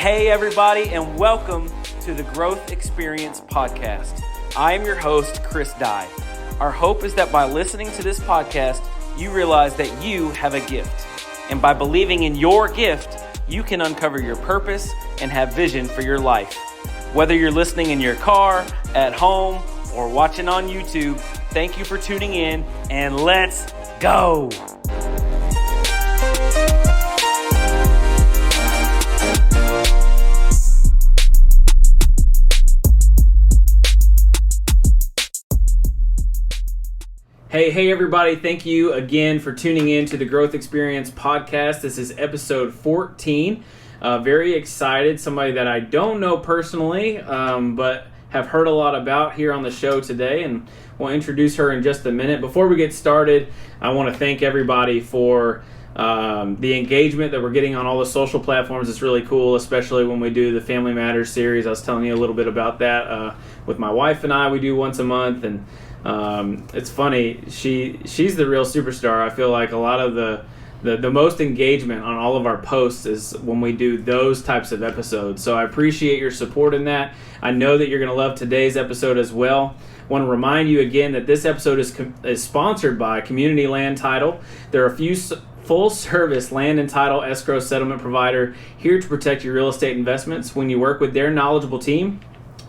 Hey everybody, and welcome to the Growth Experience Podcast. I am your host, Chris Dye. Our hope is that by listening to this podcast, you realize that you have a gift. And by believing in your gift, you can uncover your purpose and have vision for your life. Whether you're listening in your car, at home, or watching on YouTube, thank you for tuning in, and let's go! Hey everybody, thank you again for tuning in to the Growth Experience Podcast. This is episode 14. Very excited, somebody that I don't know personally, but have heard a lot about here on the show today, and we'll introduce her in just a minute. Before we get started, I want to thank everybody for the engagement that we're getting on all the social platforms. It's really cool, especially when we do the Family Matters series. I was telling you a little bit about that with my wife and I. We do once a month, and it's funny. She's the real superstar. I feel like a lot of the most engagement on all of our posts is when we do those types of episodes. So I appreciate your support in that. I know that you're going to love today's episode as well. I want to remind you again that this episode is sponsored by Community Land Title. They're a full-service land and title escrow settlement provider here to protect your real estate investments. When you work with their knowledgeable team,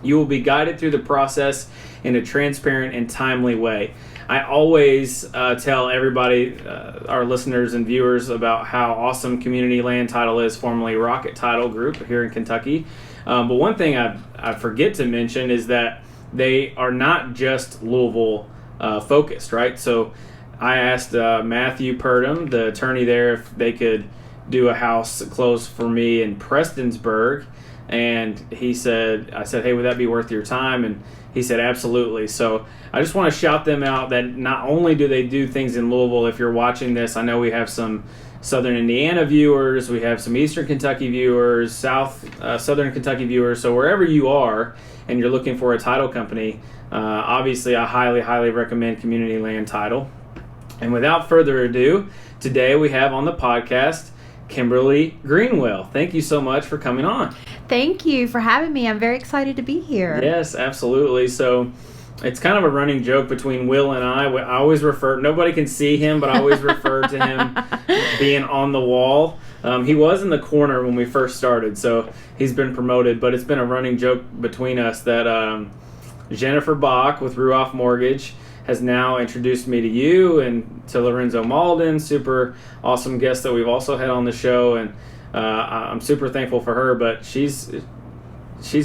you will be guided through the process in a transparent and timely way. I always tell everybody, our listeners and viewers, about how awesome Community Land Title is, formerly Rocket Title Group here in Kentucky. But one thing I forget to mention is that they are not just Louisville focused, right? So I asked Matthew Purdom, the attorney there, if they could do a house close for me in Prestonsburg. And I said, hey, would that be worth your time? And he said, absolutely. So I just want to shout them out that not only do they do things in Louisville. If you're watching this, I know we have some Southern Indiana viewers, we have some Eastern Kentucky viewers, Southern Kentucky viewers. So wherever you are and you're looking for a title company, obviously I highly recommend Community Land Title. And without further ado, today we have on the podcast Kimberly Greenwell. Thank you so much for coming on. Thank you for having me. I'm very excited to be here. Yes, absolutely. So it's kind of a running joke between Will and I. Always refer, nobody can see him, but I always refer to him being on the wall. He was in the corner when we first started, so he's been promoted, but it's been a running joke between us that Jennifer Bach with Ruoff Mortgage has now introduced me to you and to Lorenzo Malden, super awesome guest that we've also had on the show, and I'm super thankful for her. But she's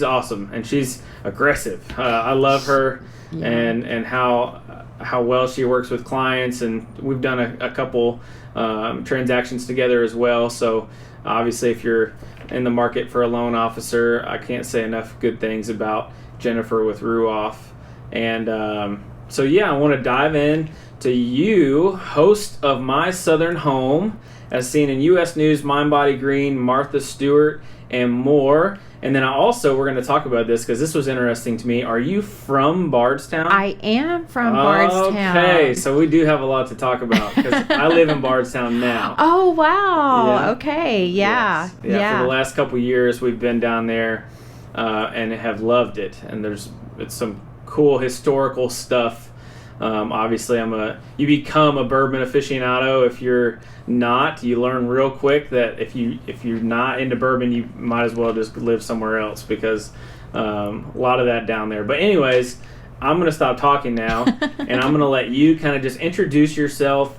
awesome and she's aggressive. I love her. Yeah. and how well she works with clients, and we've done a couple transactions together as well. So obviously, if you're in the market for a loan officer, I can't say enough good things about Jennifer with Ruoff. And so yeah, I want to dive in to you, host of My Southern Home, as seen in U.S. News, Mind Body Green, Martha Stewart, and more. And then we're going to talk about this because this was interesting to me. Are you from Bardstown? I am from Bardstown. Okay, so we do have a lot to talk about because I live in Bardstown now. Oh, wow. Yeah. Okay, yeah. Yes. Yeah. For the last couple years, we've been down there and have loved it. And it's some cool historical stuff. Obviously, you become a bourbon aficionado. If you're not, you learn real quick that if you're not into bourbon, you might as well just live somewhere else because a lot of that down there. But anyways, I'm going to stop talking now, and I'm going to let you kind of just introduce yourself,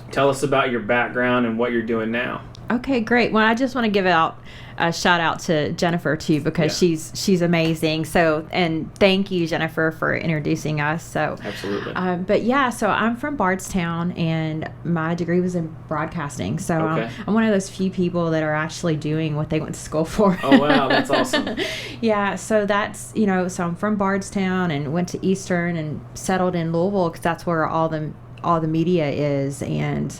tell us about your background and what you're doing now. Okay, great. Well, I just want to give out a shout out to Jennifer too, because she's amazing. So, and thank you, Jennifer, for introducing us. So, absolutely. But yeah, so I'm from Bardstown, and my degree was in broadcasting. So I'm one of those few people that are actually doing what they went to school for. Oh wow, that's awesome. Yeah, so that's so I'm from Bardstown and went to Eastern and settled in Louisville because that's where all the media is. And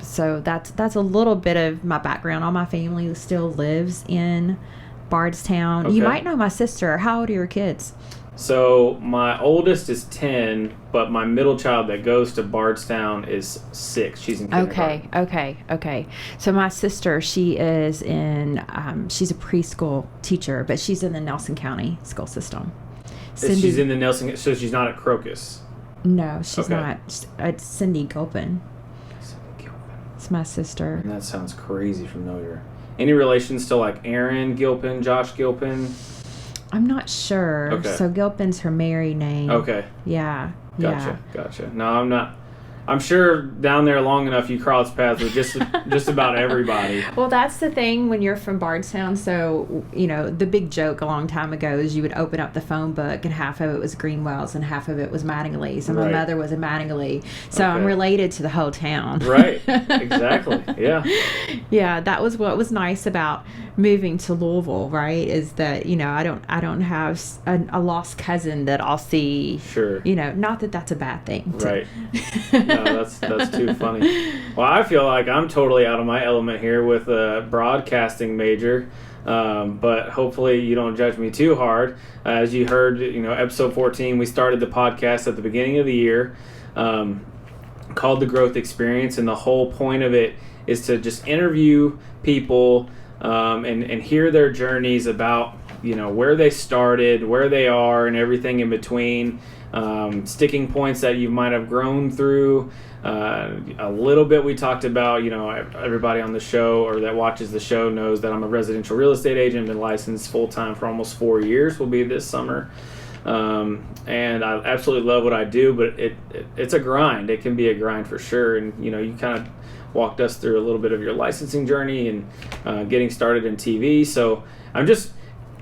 so that's a little bit of my background. All my family still lives in Bardstown. Okay. You might know my sister. How old are your kids? So my oldest is 10, but my middle child that goes to Bardstown is 6. She's in kindergarten. Okay. So my sister, she is in, she's a preschool teacher, but she's in the Nelson County school system. She's in the Nelson, so she's not at Crocus. No, she's not. It's Cindy Gilpin. It's my sister. And that sounds crazy familiar. Any relations to like Aaron Gilpin, Josh Gilpin? I'm not sure. Okay. So Gilpin's her married name. Okay. Yeah. Gotcha. No, I'm not. I'm sure down there long enough you cross paths with just about everybody. Well, that's the thing when you're from Bardstown. So, the big joke a long time ago is you would open up the phone book and half of it was Greenwells and half of it was Mattingly. So my mother was a Mattingly. So I'm related to the whole town. Right. Exactly. Yeah. Yeah, that was what was nice about moving to Louisville, right? Is that, I don't have a lost cousin that I'll see. Sure. Not that that's a bad thing. Right. No, that's too funny. Well, I feel like I'm totally out of my element here with a broadcasting major, but hopefully you don't judge me too hard. As you heard, episode 14, we started the podcast at the beginning of the year, called The Growth Experience, and the whole point of it is to just interview people and hear their journeys about where they started, where they are, and everything in between. Sticking points that you might have grown through. A little bit we talked about, everybody on the show or that watches the show knows that I'm a residential real estate agent, been licensed full-time for almost 4 years, will be this summer. And I absolutely love what I do, but it's a grind. It can be a grind for sure. And, you kind of walked us through a little bit of your licensing journey and getting started in TV. So I'm just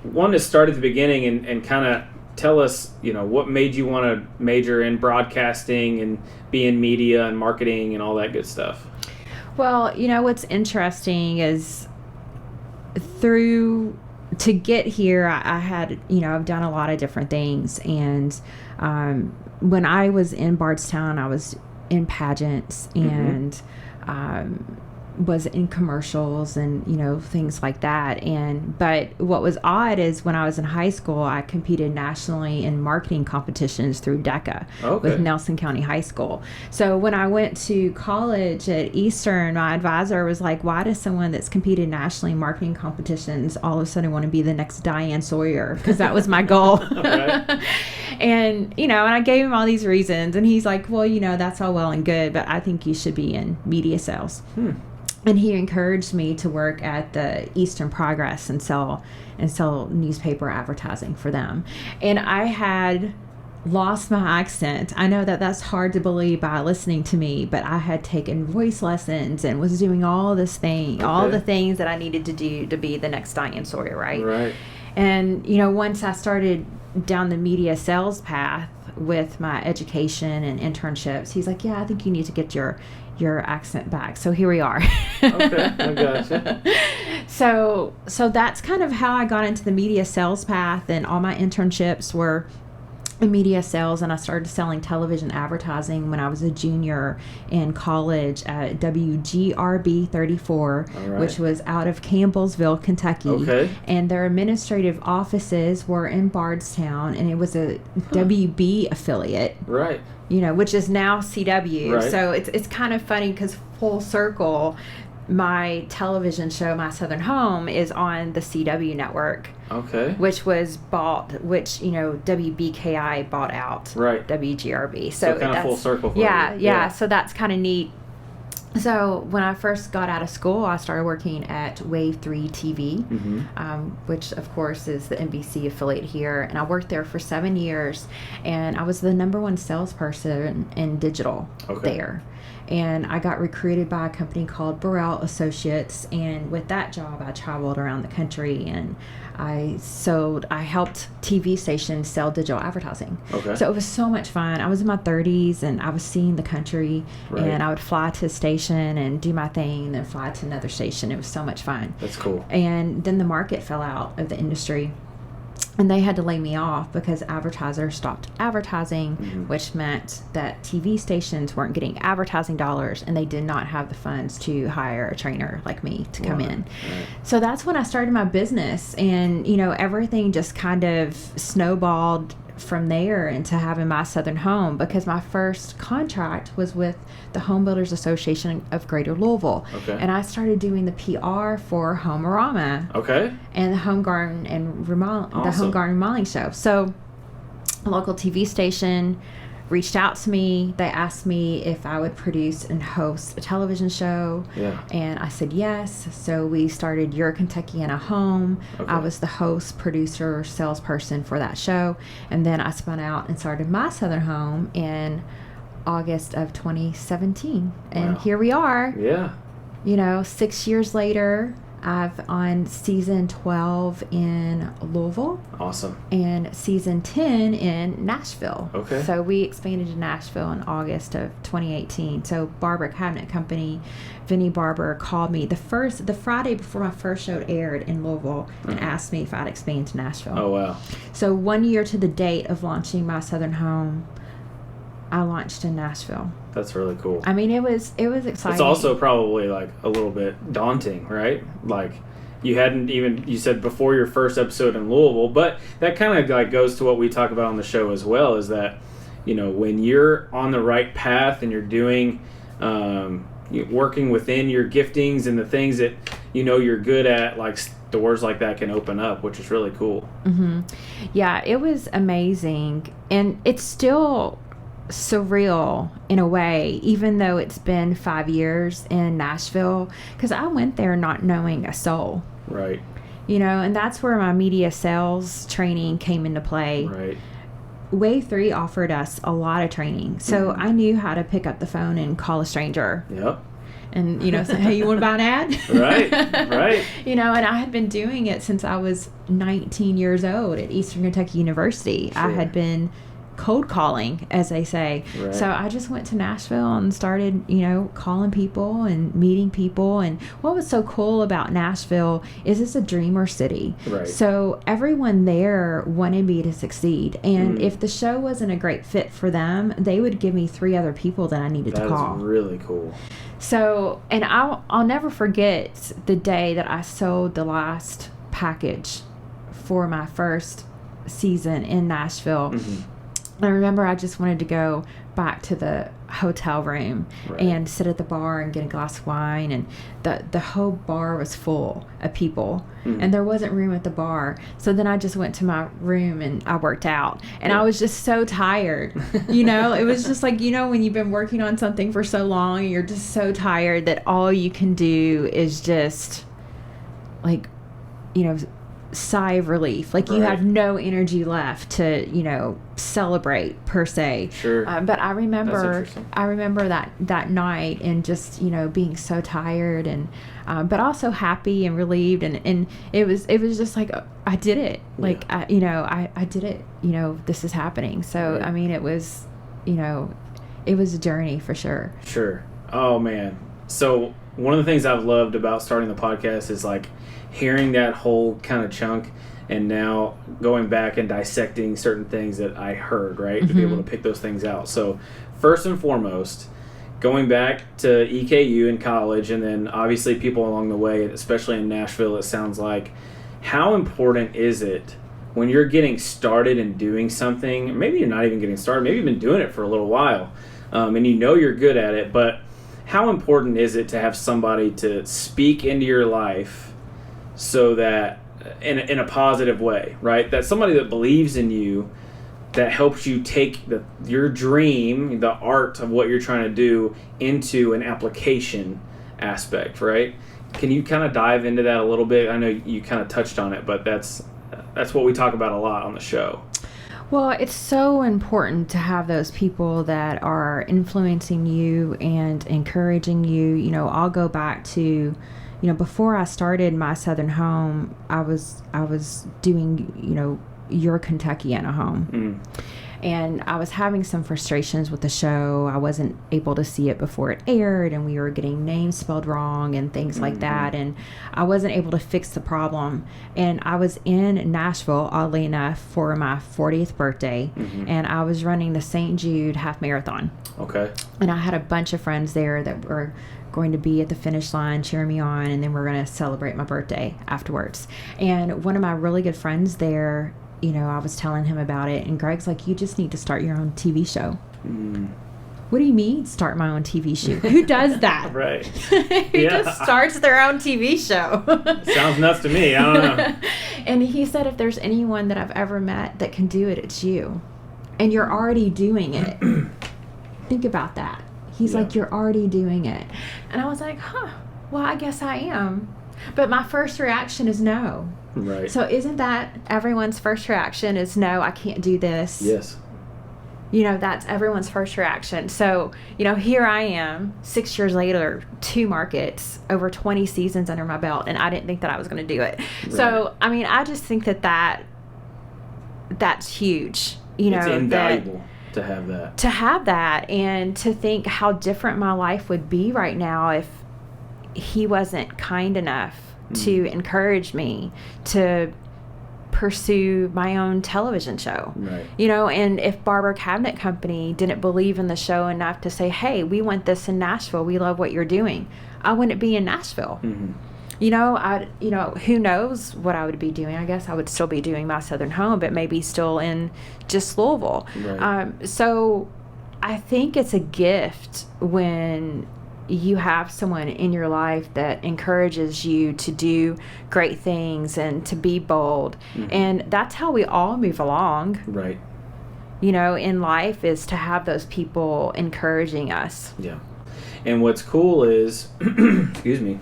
wanting to start at the beginning and kind of tell us, what made you want to major in broadcasting and be in media and marketing and all that good stuff? Well, what's interesting is to get here, I had, I've done a lot of different things. And when I was in Bardstown, I was in pageants and was in commercials and things like that. But what was odd is when I was in high school, I competed nationally in marketing competitions through DECA with Nelson County High School. So when I went to college at Eastern, my advisor was like, why does someone that's competed nationally in marketing competitions all of a sudden want to be the next Diane Sawyer? Because that was my goal. And and I gave him all these reasons, and he's like, well, that's all well and good, but I think you should be in media sales. And he encouraged me to work at the Eastern Progress and sell newspaper advertising for them. And I had lost my accent. I know that that's hard to believe by listening to me, but I had taken voice lessons and was doing all the things that I needed to do to be the next Diane Sawyer, right? Right. And, once I started down the media sales path with my education and internships, he's like, yeah, I think you need to get your accent back. So here we are. Okay, I gotcha. So that's kind of how I got into the media sales path, and all my internships were in media sales, and I started selling television advertising when I was a junior in college at WGRB 34, which was out of Campbellsville, Kentucky. Okay. And their administrative offices were in Bardstown, and it was a WB affiliate. Right. Which is now CW. Right. So it's kind of funny because full circle, my television show, My Southern Home, is on the CW network. Okay. Which WBKI bought out. Right. WGRB. So kind of full circle for you. Yeah. So that's kind of neat. So when I first got out of school, I started working at Wave 3 TV, which of course is the NBC affiliate here. And I worked there for 7 years, and I was the #1 salesperson in digital there. And I got recruited by a company called Burrell Associates, and with that job, I traveled around the country, and I helped TV stations sell digital advertising. Okay. So it was so much fun. I was in my 30s, and I was seeing the country, and I would fly to a station and do my thing, and then fly to another station. It was so much fun. That's cool. And then the market fell out of the industry, and they had to lay me off because advertisers stopped advertising, which meant that TV stations weren't getting advertising dollars, and they did not have the funds to hire a trainer like me to come in. Right. So that's when I started my business, and everything just kind of snowballed from there into having my Southern Home, because my first contract was with the Home Builders Association of Greater Louisville. Okay. And I started doing the PR for Home-A-Rama. Okay. And the Home Garden and Awesome. the Home Garden Remodeling Show. So a local TV station reached out to me. They asked me if I would produce and host a television show. Yeah. And I said yes. So we started Your Kentuckiana Home. Okay. I was the host, producer, salesperson for that show. And then I spun out and started My Southern Home in August of 2017. And Wow. here we are. Yeah. 6 years later. I've on season 12 in Louisville. Awesome. And season 10 in Nashville. Okay. So we expanded to Nashville in August of 2018. So Barber Cabinet Company, Vinnie Barber called me the Friday before my first show aired in Louisville and asked me if I'd expand to Nashville. Oh, wow. So 1 year to the date of launching My Southern Home, I launched in Nashville. That's really cool. I mean, it was exciting. It's also probably like a little bit daunting, right? Like you said before your first episode in Louisville, but that kind of like goes to what we talk about on the show as well, is that, when you're on the right path and you're doing, working within your giftings and the things that, you're good at, like doors like that can open up, which is really cool. Mm-hmm. Yeah, it was amazing. And it's still surreal in a way, even though it's been 5 years in Nashville, because I went there not knowing a soul. Right. And that's where my media sales training came into play. Right. Wave 3 offered us a lot of training. So I knew how to pick up the phone and call a stranger. Yep. And, say, hey, you want to buy an ad? Right. And I had been doing it since I was 19 years old at Eastern Kentucky University. Sure. I had been cold calling, as they say. Right. So I just went to Nashville and started, calling people and meeting people. And what was so cool about Nashville is it's a dreamer city. Right. So everyone there wanted me to succeed. And if the show wasn't a great fit for them, they would give me 3 other people that I needed to call. That is really cool. So, and I'll never forget the day that I sold the last package for my first season in Nashville. Mm-hmm. I remember I just wanted to go back to the hotel room and sit at the bar and get a glass of wine, and the whole bar was full of people and there wasn't room at the bar. So then I just went to my room and I worked out, and I was just so tired. It was just like, when you've been working on something for so long and you're just so tired that all you can do is just like, sigh of relief, like you have no energy left to celebrate per se. Sure. But I remember that night and just being so tired and but also happy and relieved, and it was just like I did it. Like I did it. This is happening. So Right. I mean, it was it was a journey for sure. Sure. Oh man. So one of the things I've loved about starting the podcast is like hearing that whole kind of chunk, and now going back and dissecting certain things that I heard, right, to be able to pick those things out. So first and foremost, going back to EKU in college, and then obviously people along the way, especially in Nashville, it sounds like, how important is it when you're getting started and doing something? Maybe you're not even getting started, maybe you've been doing it for a little while, and you're good at it, but how important is it to have somebody to speak into your life so that in a positive way, right? That somebody that believes in you, that helps you take your dream, the art of what you're trying to do, into an application aspect, right? Can you kind of dive into that a little bit? I know you kind of touched on it, but that's what we talk about a lot on the show. Well, it's so important to have those people that are influencing you and encouraging you. I'll go back to, before I started My Southern Home, I was doing, Your Kentuckiana Home. And I was having some frustrations with the show. I wasn't able to see it before it aired, and we were getting names spelled wrong and things like that. And I wasn't able to fix the problem. And I was in Nashville, oddly enough, for my 40th birthday, and I was running the St. Jude half marathon. Okay. And I had a bunch of friends there that were going to be at the finish line cheering me on, and then we're going to celebrate my birthday afterwards. And one of my really good friends there I was telling him about it, and Greg's like, you just need to start your own TV show. Mm. What do you mean, start my own TV show? Who does that? Right. Who just starts their own TV show? Sounds nuts to me. I don't know. And he said, if there's anyone that I've ever met that can do it, it's you. And you're already doing it. Think about that. He's like, you're already doing it. And I was like, well, I guess I am. But my first reaction is no. Right. So isn't that everyone's first reaction is, no, I can't do this? Yes. That's everyone's first reaction. So, here I am, 6 years later, 2 markets, over 20 seasons under my belt, and I didn't think that I was going to do it. Right. So, I just think that's huge. It's invaluable to have that. To have that, and to think how different my life would be right now if he wasn't kind enough to encourage me to pursue my own television show. Right. And if Barber Cabinet Company didn't believe in the show enough to say, hey, we want this in Nashville, we love what you're doing, I wouldn't be in Nashville. Mm-hmm. Who knows what I would be doing. I guess I would still be doing My Southern Home, but maybe still in just Louisville. Right. So I think it's a gift when you have someone in your life that encourages you to do great things and to be bold. Mm-hmm. And that's how we all move along. Right. In life, is to have those people encouraging us. Yeah. And what's cool is, excuse me,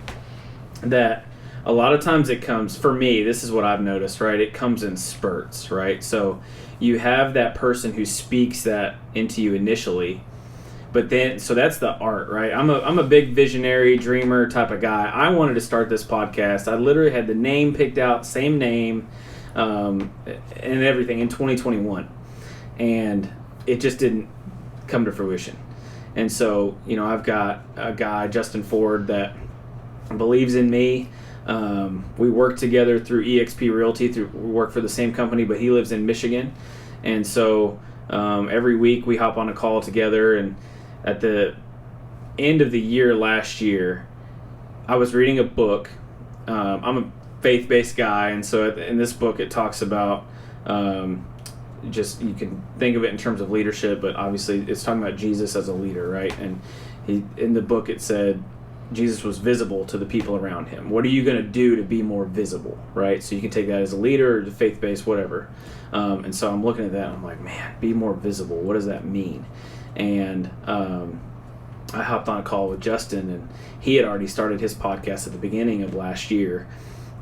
that a lot of times it comes, for me, this is what I've noticed, right? It comes in spurts, right? So you have that person who speaks that into you initially, but then, so that's the art, right? I'm a big visionary, dreamer type of guy. I wanted to start this podcast. I literally had the name picked out, same name, and everything in 2021. And it just didn't come to fruition. And so, I've got a guy, Justin Ford, that believes in me. We work together through eXp Realty. We work for the same company, but he lives in Michigan. And so every week we hop on a call together. And at the end of the year last year, I was reading a book. I'm a faith-based guy, and so in this book it talks about just, you can think of it in terms of leadership, but obviously it's talking about Jesus as a leader, right? And in the book it said Jesus was visible to the people around him. What are you going to do to be more visible, right? So you can take that as a leader or faith-based, whatever. And so I'm looking at that and I'm like, man, be more visible. What does that mean? And I hopped on a call with Justin, and he had already started his podcast at the beginning of last year.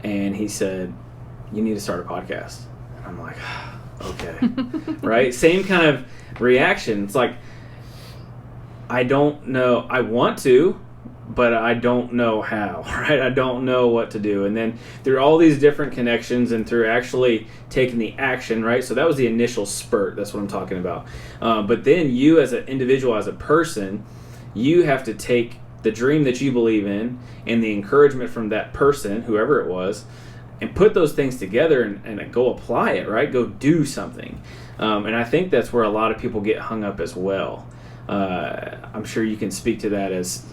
And he said, you need to start a podcast. And I'm like, okay. Right? Same kind of reaction. It's like, I don't know. I want to, but I don't know how, right? I don't know what to do. And then through all these different connections and through actually taking the action, right? So that was the initial spurt. That's what I'm talking about. But then you as an individual, as a person, you have to take the dream that you believe in and the encouragement from that person, whoever it was, and put those things together and go apply it, right? Go do something. And I think that's where a lot of people get hung up as well. I'm sure you can speak to that as,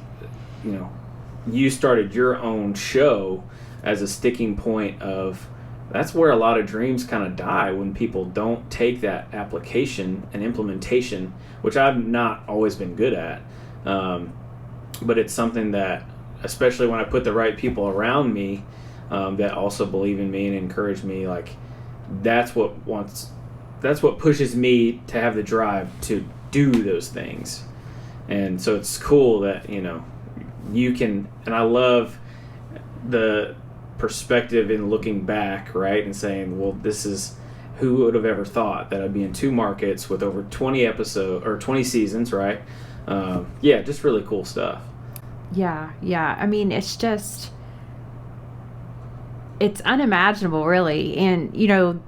you started your own show as a sticking point of, that's where a lot of dreams kind of die, when people don't take that application and implementation, which I've not always been good at. But it's something that, especially when I put the right people around me that also believe in me and encourage me, like that's what pushes me to have the drive to do those things. And so it's cool that, you can, and I love the perspective in looking back, right, and saying, well, this is, who would have ever thought that I'd be in 2 markets with over 20 episodes or 20 seasons, right? Just really cool stuff. Yeah. I mean, it's unimaginable, really. And,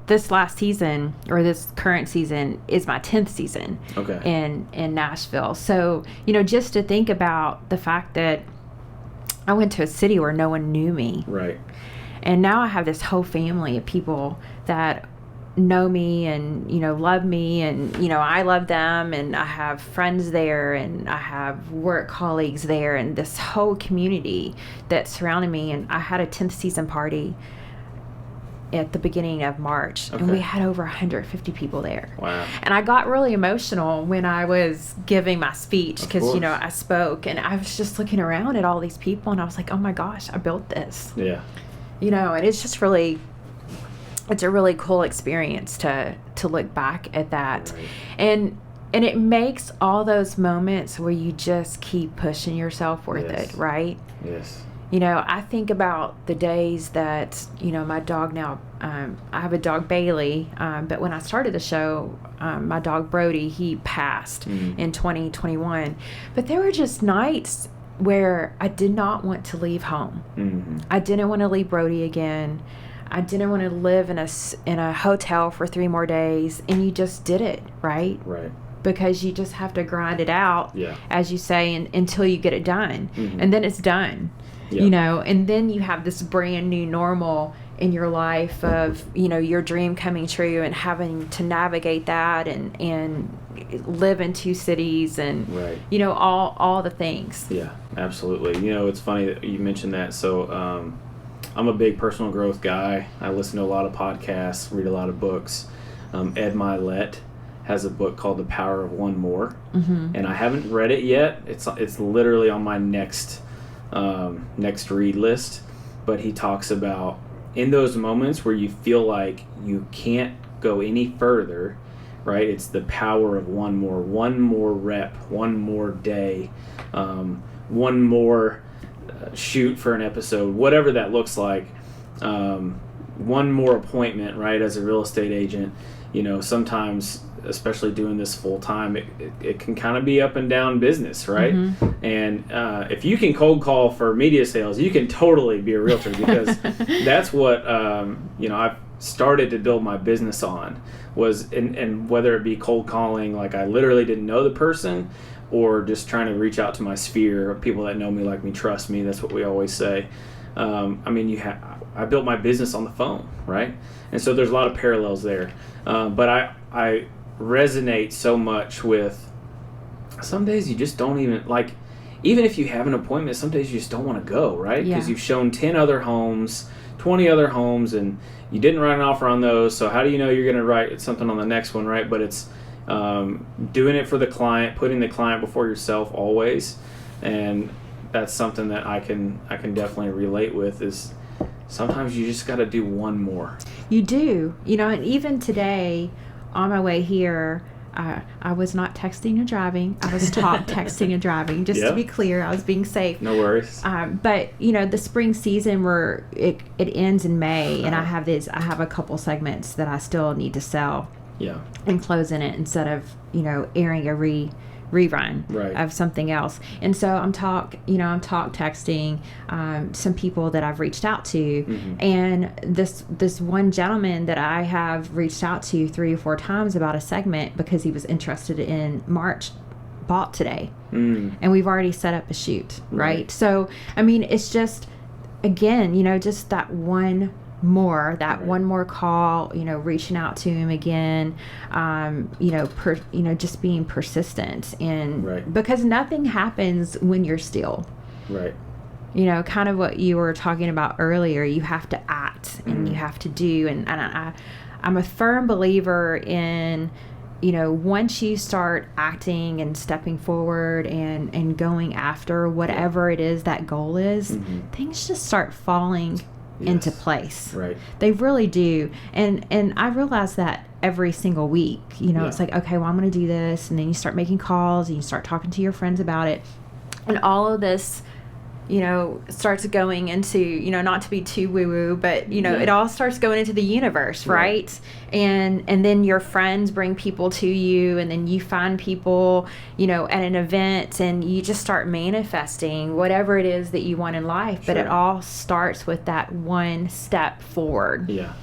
this last season, or this current season, is my 10th season in Nashville. So, just to think about the fact that I went to a city where no one knew me. Right. And now I have this whole family of people that know me and, love me, and, I love them, and I have friends there, and I have work colleagues there, and this whole community that surrounded me. And I had a 10th season party at the beginning of March, and we had over 150 people there. Wow. And I got really emotional when I was giving my speech, because, you know, I spoke, and I was just looking around at all these people, and I was like, oh my gosh, I built this. Yeah. You know, and it's just really, it's a really cool experience to look back at that. Right. And it makes all those moments where you just keep pushing yourself worth Yes. it, right? Yes. You know, I think about the days that, you know, my dog now, I have a dog, Bailey, but when I started the show, my dog, Brody, he passed in 2021. But there were just nights where I did not want to leave home. Mm-hmm. I didn't want to leave Brody again. I didn't want to live in a hotel for 3 more days. And you just did it, right? Right. Because you just have to grind it out, as you say, until you get it done. Mm-hmm. And then it's done. Yep. You know, and then you have this brand new normal in your life of, you know, your dream coming true and having to navigate that and live in 2 cities and, right. you know, all the things. Yeah, absolutely. You know, it's funny that you mentioned that. So I'm a big personal growth guy. I listen to a lot of podcasts, read a lot of books. Ed Milet has a book called The Power of One More. Mm-hmm. And I haven't read it yet. It's literally on my next read list, but he talks about in those moments where you feel like you can't go any further, right? It's the power of one more rep, one more day, one more shoot for an episode, whatever that looks like, one more appointment, right? As a real estate agent, you know, sometimes, especially doing this full time, it can kind of be up and down business, right? Mm-hmm. And if you can cold call for media sales, you can totally be a realtor, because that's what you know, I've started to build my business on, was and whether it be cold calling, like I literally didn't know the person, or just trying to reach out to my sphere of people that know me, like me, trust me. That's what we always say. I mean, I built my business on the phone, right? And so there's a lot of parallels there. But I resonate so much with, some days you just don't even, like, even if you have an appointment, some days you just don't want to go, right? Because you've shown 10 other homes, 20 other homes, and you didn't write an offer on those. So how do you know you're going to write something on the next one, right? But it's doing it for the client, putting the client before yourself always. And that's something that I can definitely relate with, is sometimes you just got to do one more. You do. You know, and even today on my way here, I was not texting or driving. I was texting and driving, just to be clear. I was being safe. No worries. But, you know, the spring season, where it ends in May, and I have a couple segments that I still need to sell. Yeah. And close in it, instead of, you know, airing a rerun of something else. And so I'm texting some people that I've reached out to, mm-hmm. and this one gentleman that I have reached out to 3 or 4 times about a segment, because he was interested in March, bought today. And we've already set up a shoot, right? So I mean, it's just, again, you know, just that one more call, you know, reaching out to him again, you know, just being persistent, and because nothing happens when you're still, right? You know, kind of what you were talking about earlier. You have to act, and you have to do, and I'm a firm believer in, you know, once you start acting and stepping forward and going after whatever it is that goal is, things just start falling into place. Right. They really do. And I realize that every single week, you know, it's like, okay, well, I'm going to do this. And then you start making calls, and you start talking to your friends about it. And all of this, you know, starts going into, you know, not to be too woo-woo, but, you know, it all starts going into the universe, right? And then your friends bring people to you, and then you find people, you know, at an event, and you just start manifesting whatever it is that you want in life. But it all starts with that one step forward. Yeah.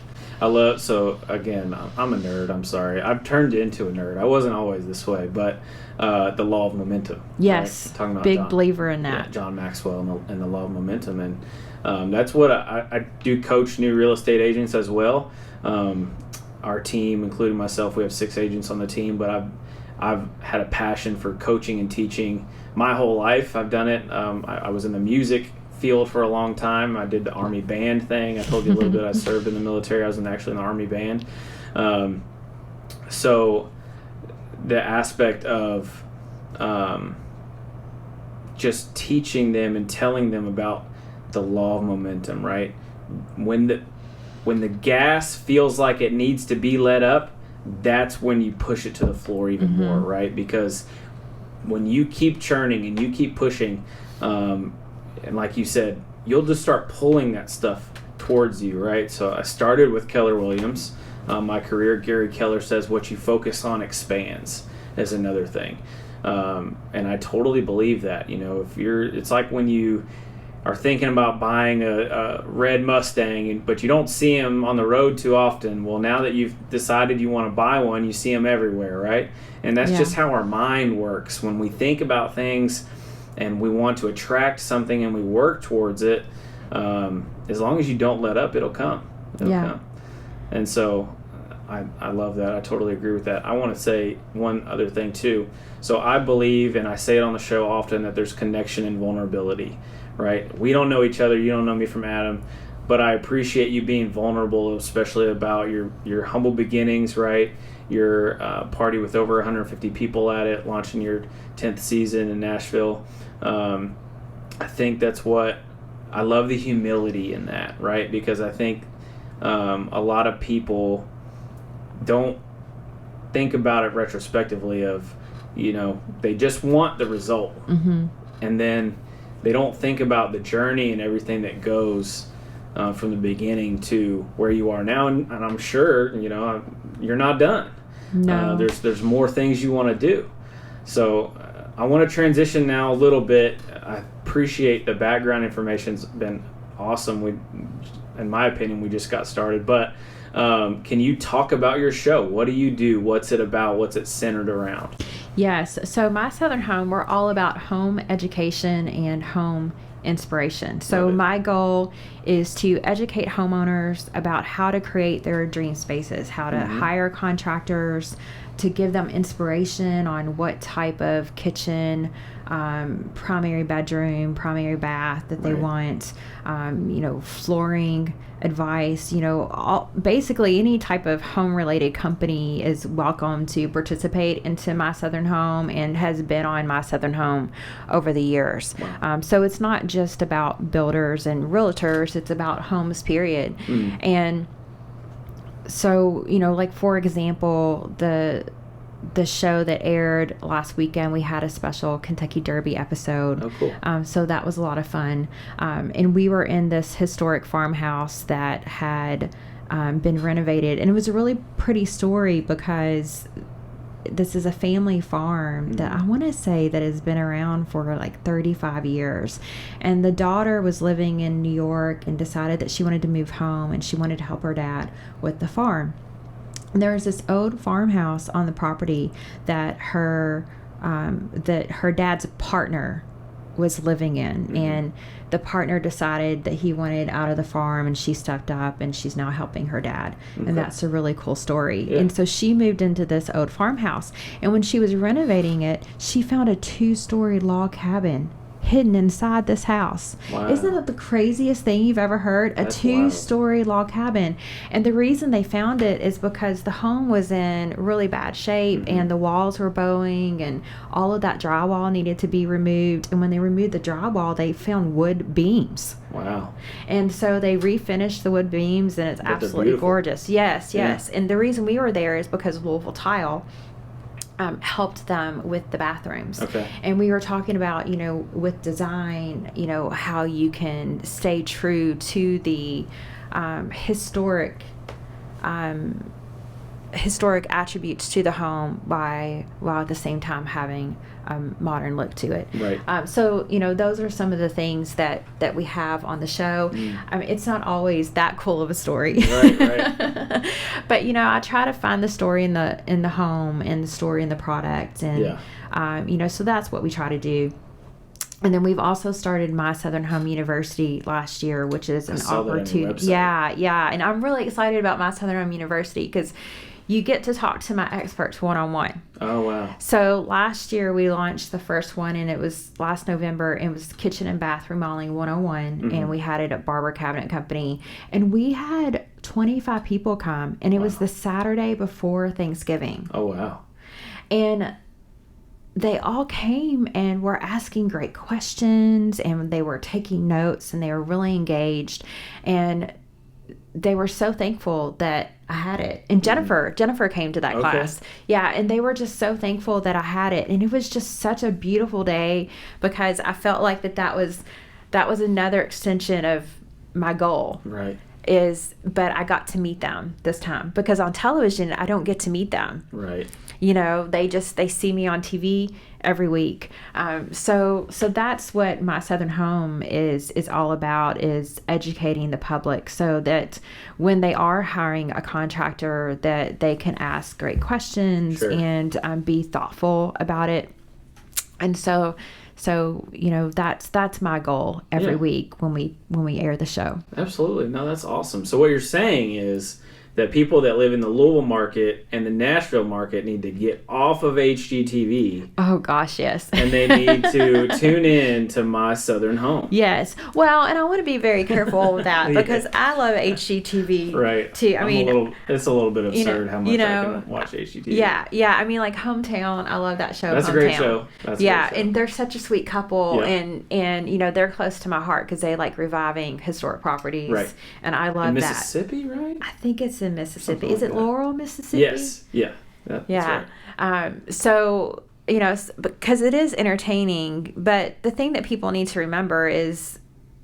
So again, I'm a nerd. I'm sorry. I've turned into a nerd. I wasn't always this way, but the law of momentum. Yes. Right? Talking about big believer in that. Yeah, John Maxwell and the law of momentum. And that's what I do, coach new real estate agents as well. Our team, including myself, we have 6 agents on the team, but I've had a passion for coaching and teaching my whole life. I've done it. I was in the music field for a long time. I did the Army band thing. I told you a little bit. I served in the military. I was actually in the Army band. So the aspect of just teaching them and telling them about the law of momentum, right? When the gas feels like it needs to be let up, that's when you push it to the floor even more, right? Because when you keep churning and you keep pushing, and like you said, you'll just start pulling that stuff towards you, right? So I started with Keller Williams. My career, Gary Keller says, what you focus on expands is another thing. And I totally believe that. It's like when you are thinking about buying a red Mustang, but you don't see them on the road too often. Well, now that you've decided you want to buy one, you see them everywhere, right? And that's just how our mind works. When we think about things and we want to attract something and we work towards it, as long as you don't let up, it'll come. It'll come. And so I love that. I totally agree with that. I want to say one other thing too. So I believe, and I say it on the show often, that there's connection and vulnerability, right? We don't know each other. You don't know me from Adam, but I appreciate you being vulnerable, especially about your humble beginnings, right? Your party with over 150 people at it, launching your 10th season in Nashville. I think that's what I love, the humility in that, right? Because I think a lot of people don't think about it retrospectively of, they just want the result. And then they don't think about the journey and everything that goes from the beginning to where you are now. And I'm sure, you're not done. No. There's more things you want to do. So I want to transition now a little bit. I appreciate the background information's been awesome. In my opinion, we just got started. But can you talk about your show? What do you do? What's it about? What's it centered around? Yes. So My Southern Home, we're all about home education and home inspiration. So my goal is to educate homeowners about how to create their dream spaces, how to hire contractors, to give them inspiration on what type of kitchen, primary bedroom, primary bath that they want, flooring advice, basically any type of home related company is welcome to participate into My Southern Home and has been on My Southern Home over the years. Wow. So it's not just about builders and realtors, it's about homes, period. And so, like for example, the show that aired last weekend, we had a special Kentucky Derby episode. Oh, cool. So that was a lot of fun. And we were in this historic farmhouse that had been renovated. And it was a really pretty story because this is a family farm that I want to say that has been around for like 35 years. And the daughter was living in New York and decided that she wanted to move home and she wanted to help her dad with the farm. And there was this old farmhouse on the property that her dad's partner was living in, and the partner decided that he wanted out of the farm, and she stepped up, and she's now helping her dad. And that's a really cool story. And so she moved into this old farmhouse, and when she was renovating it, she found a 2-story log cabin hidden inside this house. Wow. Isn't that the craziest thing you've ever heard? That's a 2-story log cabin. And the reason they found it is because the home was in really bad shape and the walls were bowing and all of that drywall needed to be removed. And when they removed the drywall, they found wood beams. Wow. And so they refinished the wood beams, and it's absolutely gorgeous. Yes. And the reason we were there is because Louisville Tile helped them with the bathrooms. Okay. And we were talking about, with design, how you can stay true to the historic attributes to the home while at the same time having a modern look to it. Right. So, those are some of the things that we have on the show. I mean, it's not always that cool of a story. Right. But, I try to find the story in the home and the story in the product. And, so that's what we try to do. And then we've also started My Southern Home University last year, which is an opportunity. Yeah. And I'm really excited about My Southern Home University because, you get to talk to my experts one-on-one. Oh, wow. So last year we launched the first one, and it was last November. It was Kitchen and Bath Remodeling 101, and we had it at Barber Cabinet Company. And we had 25 people come, and it was the Saturday before Thanksgiving. Oh, wow. And they all came and were asking great questions, and they were taking notes, and they were really engaged. And they were so thankful that I had it. And Jennifer came to that class. Yeah, and they were just so thankful that I had it. And it was just such a beautiful day, because I felt like that was another extension of my goal. Right. But I got to meet them this time, because on television I don't get to meet them. Right. They see me on TV every week. So that's what My Southern Home is all about, is educating the public, so that when they are hiring a contractor, that they can ask great questions and be thoughtful about it. And so that's my goal every week when we air the show. Absolutely. No, that's awesome. So what you're saying is that people that live in the Louisville market and the Nashville market need to get off of HGTV. Oh, gosh, yes. And they need to tune in to My Southern Home. Yes. Well, and I want to be very careful with that, because I love HGTV too. It's a little bit absurd how much I can watch HGTV. Yeah. I mean, like Hometown, I love that show. That's Hometown. a great show. And they're such a sweet couple, and they're close to my heart, because they like reviving historic properties. Right. And I love in that. Mississippi, right? I think it's in Mississippi. Something Is it like that. Laurel, Mississippi? Yes. Yeah. That's right. So, because it is entertaining, but the thing that people need to remember is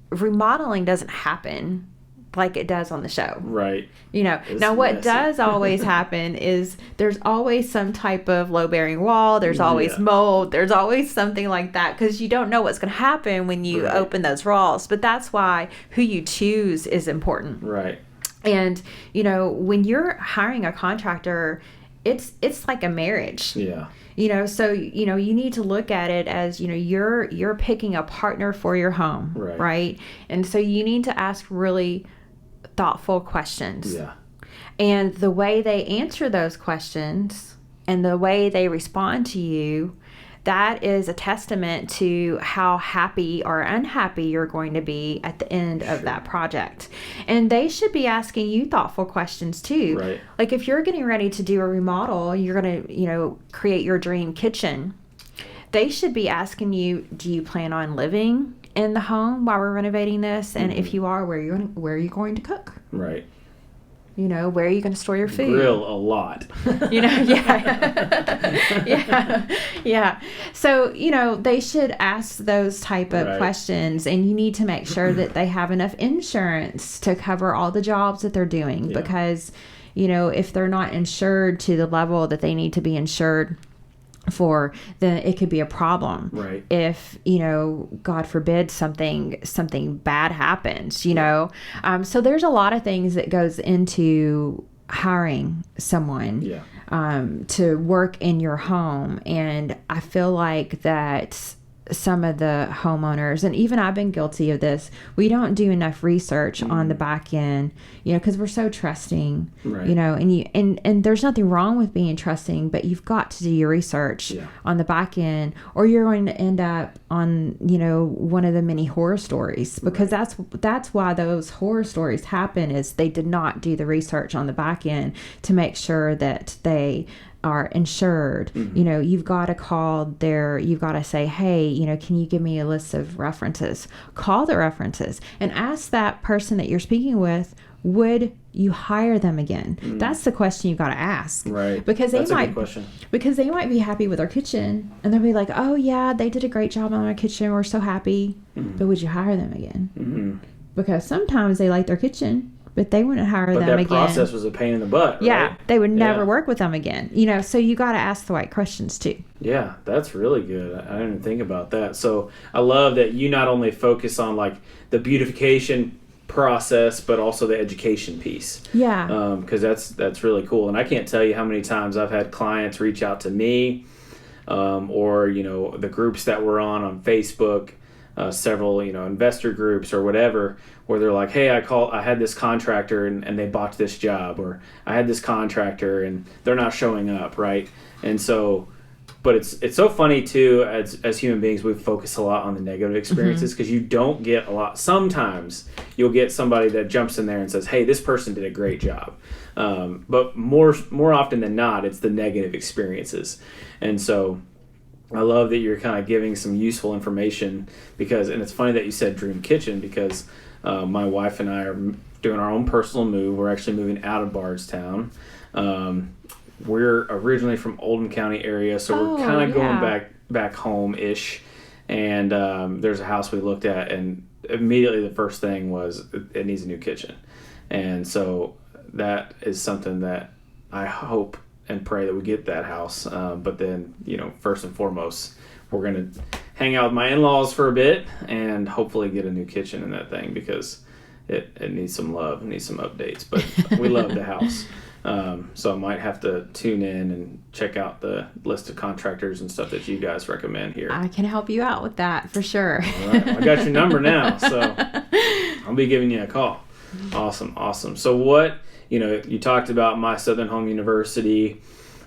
remodeling doesn't happen like it does on the show. Right. Now what messy. does always happen is there's always some type of low-bearing wall, there's always mold, there's always something like that, because you don't know what's going to happen when you open those walls. But that's why who you choose is important. Right. And, when you're hiring a contractor, it's like a marriage. Yeah. So, you need to look at it as, you're picking a partner for your home. Right. And so you need to ask really thoughtful questions. Yeah. And the way they answer those questions and the way they respond to you, that is a testament to how happy or unhappy you're going to be at the end of that project. And they should be asking you thoughtful questions too. Right. Like if you're getting ready to do a remodel, you're going to, create your dream kitchen. They should be asking you, do you plan on living in the home while we're renovating this? And if you are, where are you going to cook? Right. Where are you going to store your food? Grill a lot. Yeah. So, they should ask those type of questions, and you need to make sure that they have enough insurance to cover all the jobs that they're doing, because, if they're not insured to the level that they need to be insured for, then it could be a problem. Right. If, God forbid something bad happens, so there's a lot of things that goes into hiring someone to work in your home. And I feel like that some of the homeowners, and even I've been guilty of this, we don't do enough research on the back end, because we're so trusting, and there's nothing wrong with being trusting, but you've got to do your research on the back end, or you're going to end up on, one of the many horror stories, because that's why those horror stories happen, is they did not do the research on the back end to make sure that they are insured. You've got to call you've got to say, hey, can you give me a list of references? Call the references and ask that person that you're speaking with, would you hire them again? That's the question you've got to ask. Right. Because That's a good question. Because they might be happy with their kitchen, and they'll be like, oh yeah, they did a great job on our kitchen, we're so happy. But would you hire them again? Because sometimes they like their kitchen, but they wouldn't hire them again. But that process was a pain in the butt, right? Yeah, they would never work with them again. So you got to ask the right questions too. Yeah, that's really good. I didn't even think about that. So I love that you not only focus on like the beautification process, but also the education piece. Yeah. Because that's really cool. And I can't tell you how many times I've had clients reach out to me, or the groups that we're on Facebook. several, investor groups or whatever, where they're like, hey, I had this contractor and they bought this job, or I had this contractor and they're not showing up, right? And so, but it's so funny too, as human beings, we focus a lot on the negative experiences because you don't get a lot. Sometimes you'll get somebody that jumps in there and says, hey, this person did a great job. But more often than not, it's the negative experiences. And so I love that you're kind of giving some useful information and it's funny that you said dream kitchen because my wife and I are doing our own personal move. We're actually moving out of Bardstown. We're originally from Oldham County area, so we're kind of going back home-ish. And there's a house we looked at, and immediately the first thing was it needs a new kitchen. And so that is something that I hope and pray that we get that house. But then, first and foremost, we're going to hang out with my in-laws for a bit and hopefully get a new kitchen in that thing because it needs some love, it needs some updates. But we love the house. So I might have to tune in and check out the list of contractors and stuff that you guys recommend here. I can help you out with that for sure. All right. Well, I got your number now, so I'll be giving you a call. Awesome. So what, you talked about My Southern Home University.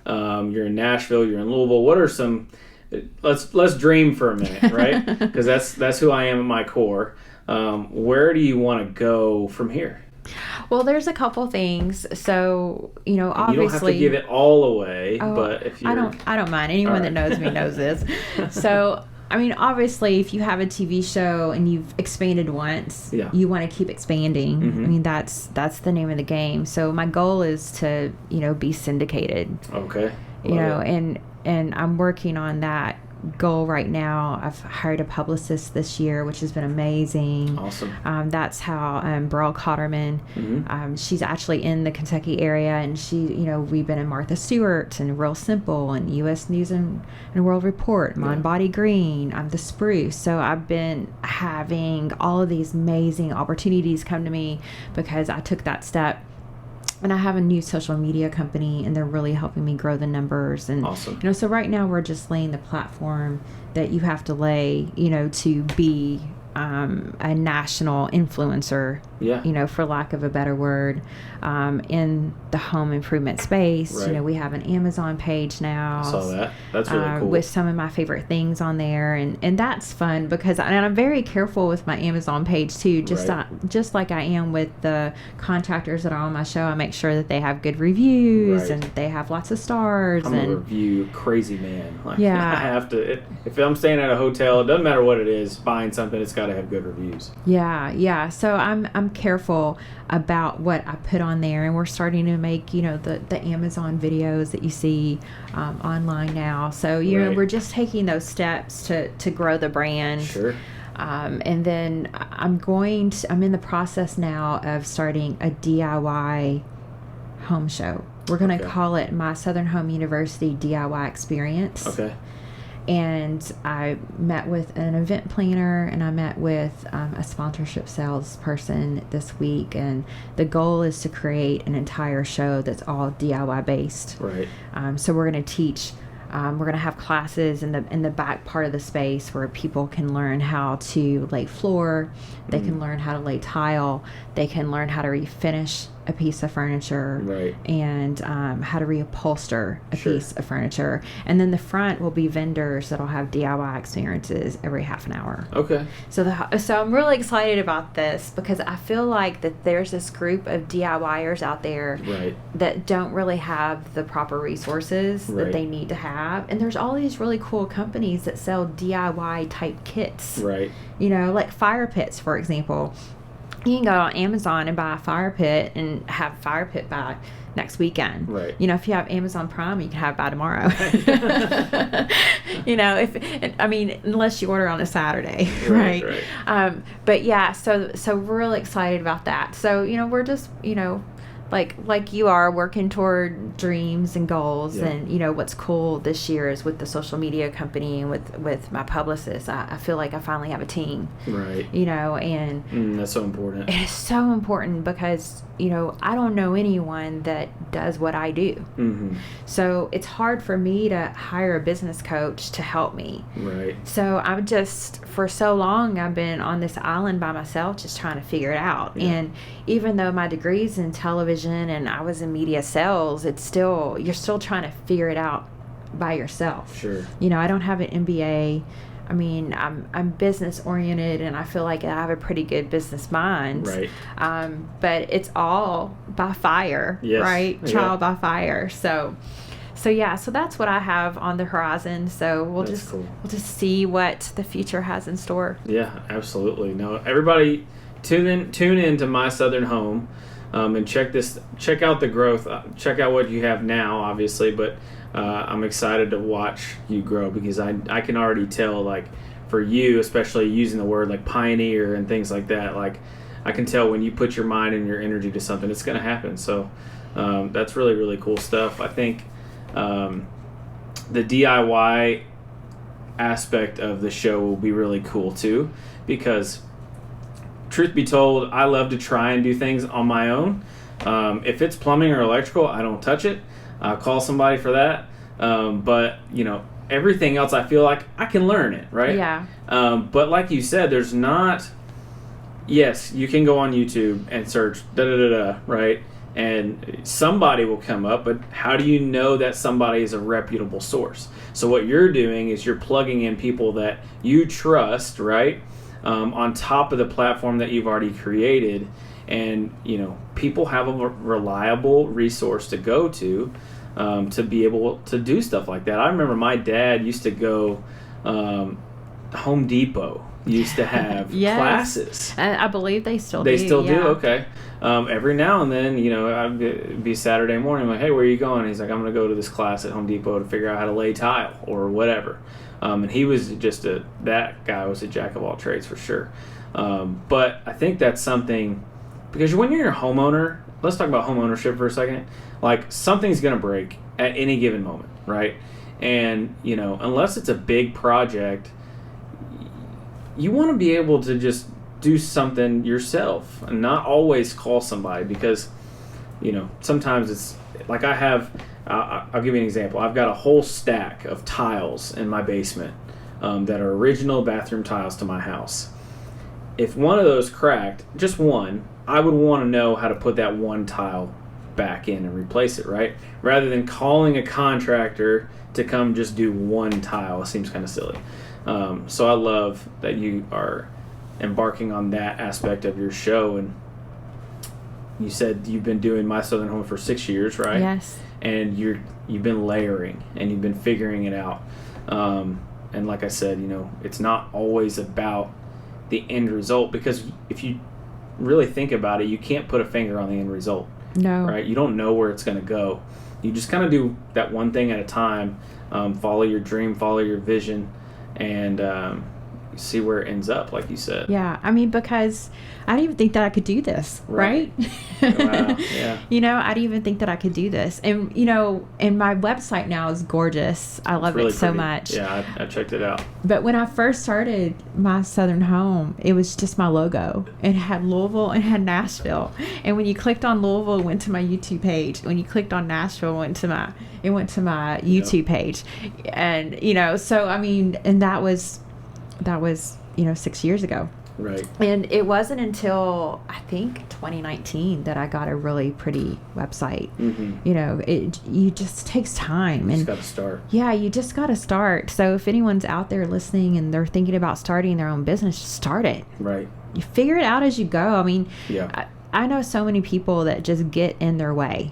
You're in Nashville, you're in Louisville. What are some, let's dream for a minute, right? Because that's who I am at my core. Where do you want to go from here? Well, there's a couple things. So, obviously you don't have to give it all away, but if you I don't mind. Anyone that knows me knows this. So, obviously if you have a TV show and you've expanded once, you want to keep expanding. Mm-hmm. That's the name of the game. So my goal is to, be syndicated. Okay. And I'm working on that goal right now. I've hired a publicist this year, which has been amazing. Awesome. That's how Burl Cotterman, she's actually in the Kentucky area, and we've been in Martha Stewart and Real Simple and U.S. News and World Report, Mon Body Green, The Spruce. So I've been having all of these amazing opportunities come to me because I took that step. And I have a new social media company, and they're really helping me grow the numbers. And awesome. So right now we're just laying the platform that you have to lay, to be a national influencer, for lack of a better word, in the home improvement space. Right. We have an Amazon page now. I saw that. That's really cool. With some of my favorite things on there, and that's fun because I'm very careful with my Amazon page too. Just like I am with the contractors that are on my show, I make sure that they have good reviews and they have lots of stars. I'm a review crazy man. I have to. If I'm staying at a hotel, it doesn't matter what it is, buying something, it's got to have good reviews. Yeah. So I'm careful about what I put on there, and we're starting to make the Amazon videos that you see online now. So we're just taking those steps to grow the brand. Sure. And then I'm in the process now of starting a DIY home show. We're going to call it My Southern Home University DIY Experience. Okay. And I met with an event planner, and I met with a sponsorship salesperson this week, and the goal is to create an entire show that's all DIY based. Right. So we're going to teach. We're going to have classes in the back part of the space where people can learn how to lay floor, they can learn how to lay tile, they can learn how to refinish a piece of furniture, right, and how to reupholster a piece of furniture. And then the front will be vendors that'll have DIY experiences every half an hour. Okay. So I'm really excited about this because I feel like that there's this group of DIYers out there that don't really have the proper resources that they need to have. And there's all these really cool companies that sell DIY type kits. Right. Like fire pits, for example. You can go on Amazon and buy a fire pit and have a fire pit by next weekend. Right. If you have Amazon Prime, you can have it by tomorrow. Unless you order on a Saturday, right? But yeah, so we're really excited about that. So we're just like you are working toward dreams and goals. And what's cool this year is with the social media company and with my publicist, I feel like I finally have a team, right? And that's so important. it is so important because I don't know anyone that does what I do. Mm-hmm. So it's hard for me to hire a business coach to help me. Right. So I'm just, for so long, I've been on this island by myself just trying to figure it out. Yeah. And even though my degree's in television and I was in media sales, you're still trying to figure it out by yourself. Sure. I don't have an MBA. I mean, I'm business oriented, and I feel like I have a pretty good business mind. Right. But it's all by fire, yes. right? Yeah. Trial by fire. So that's what I have on the horizon. So we'll just see what the future has in store. Yeah, absolutely. No, everybody, tune in to My Southern Home, and check out the growth. Check out what you have now, obviously, but. I'm excited to watch you grow, because I can already tell, like, for you, especially using the word like pioneer and things like that, like I can tell when you put your mind and your energy to something, it's going to happen. So that's really, really cool stuff. I think the DIY aspect of the show will be really cool too, because truth be told, I love to try and do things on my own. If it's plumbing or electrical, I don't touch it. I'll call somebody for that. But, everything else, I feel like I can learn it, right? Yeah. But like you said, there's not... Yes, you can go on YouTube and search da-da-da-da, right? And somebody will come up, but how do you know that somebody is a reputable source? So what you're doing is you're plugging in people that you trust, right? On top of the platform that you've already created. And, people have a reliable resource to go to be able to do stuff like that. I remember my dad used to go, Home Depot used to have yes. classes. I believe they still do. They still do? Yeah. Okay. Every now and then, I'd be Saturday morning, I'm like, hey, where are you going? He's like, I'm going to go to this class at Home Depot to figure out how to lay tile or whatever. And he was that guy was a jack of all trades for sure. But I think that's something... Because when you're a homeowner, let's talk about home ownership for a second. Like, something's going to break at any given moment, right? And, unless it's a big project, you want to be able to just do something yourself and not always call somebody, because, sometimes it's like I'll give you an example. I've got a whole stack of tiles in my basement that are original bathroom tiles to my house. If one of those cracked, just one, I would want to know how to put that one tile back in and replace it, right? Rather than calling a contractor to come just do one tile. It seems kind of silly. So I love that you are embarking on that aspect of your show. And you said you've been doing My Southern Home for 6 years, right? Yes. And you've been layering and you've been figuring it out. And like I said, it's not always about the end result, because if you really think about it, you can't put a finger on the end result. No. Right? You don't know where it's going to go. You just kind of do that one thing at a time. Follow your dream, follow your vision, and see where it ends up, like you said. Yeah, I mean, because I didn't even think that I could do this, right? Wow, yeah. I didn't even think that I could do this. And, and my website now is gorgeous. I love really it so pretty. much. Yeah, I checked it out. But when I first started My Southern Home, it was just my logo. It had Louisville and it had Nashville. And when you clicked on Louisville, it went to my YouTube page. When you clicked on Nashville, it went to my YouTube page. And, so, I mean, and that was 6 years ago. Right. And it wasn't until I think 2019 that I got a really pretty website. Mm-hmm. It just takes time. You just got to start. Yeah, you just got to start. So if anyone's out there listening and they're thinking about starting their own business, just start it. Right. You figure it out as you go. I mean, yeah. I know so many people that just get in their way.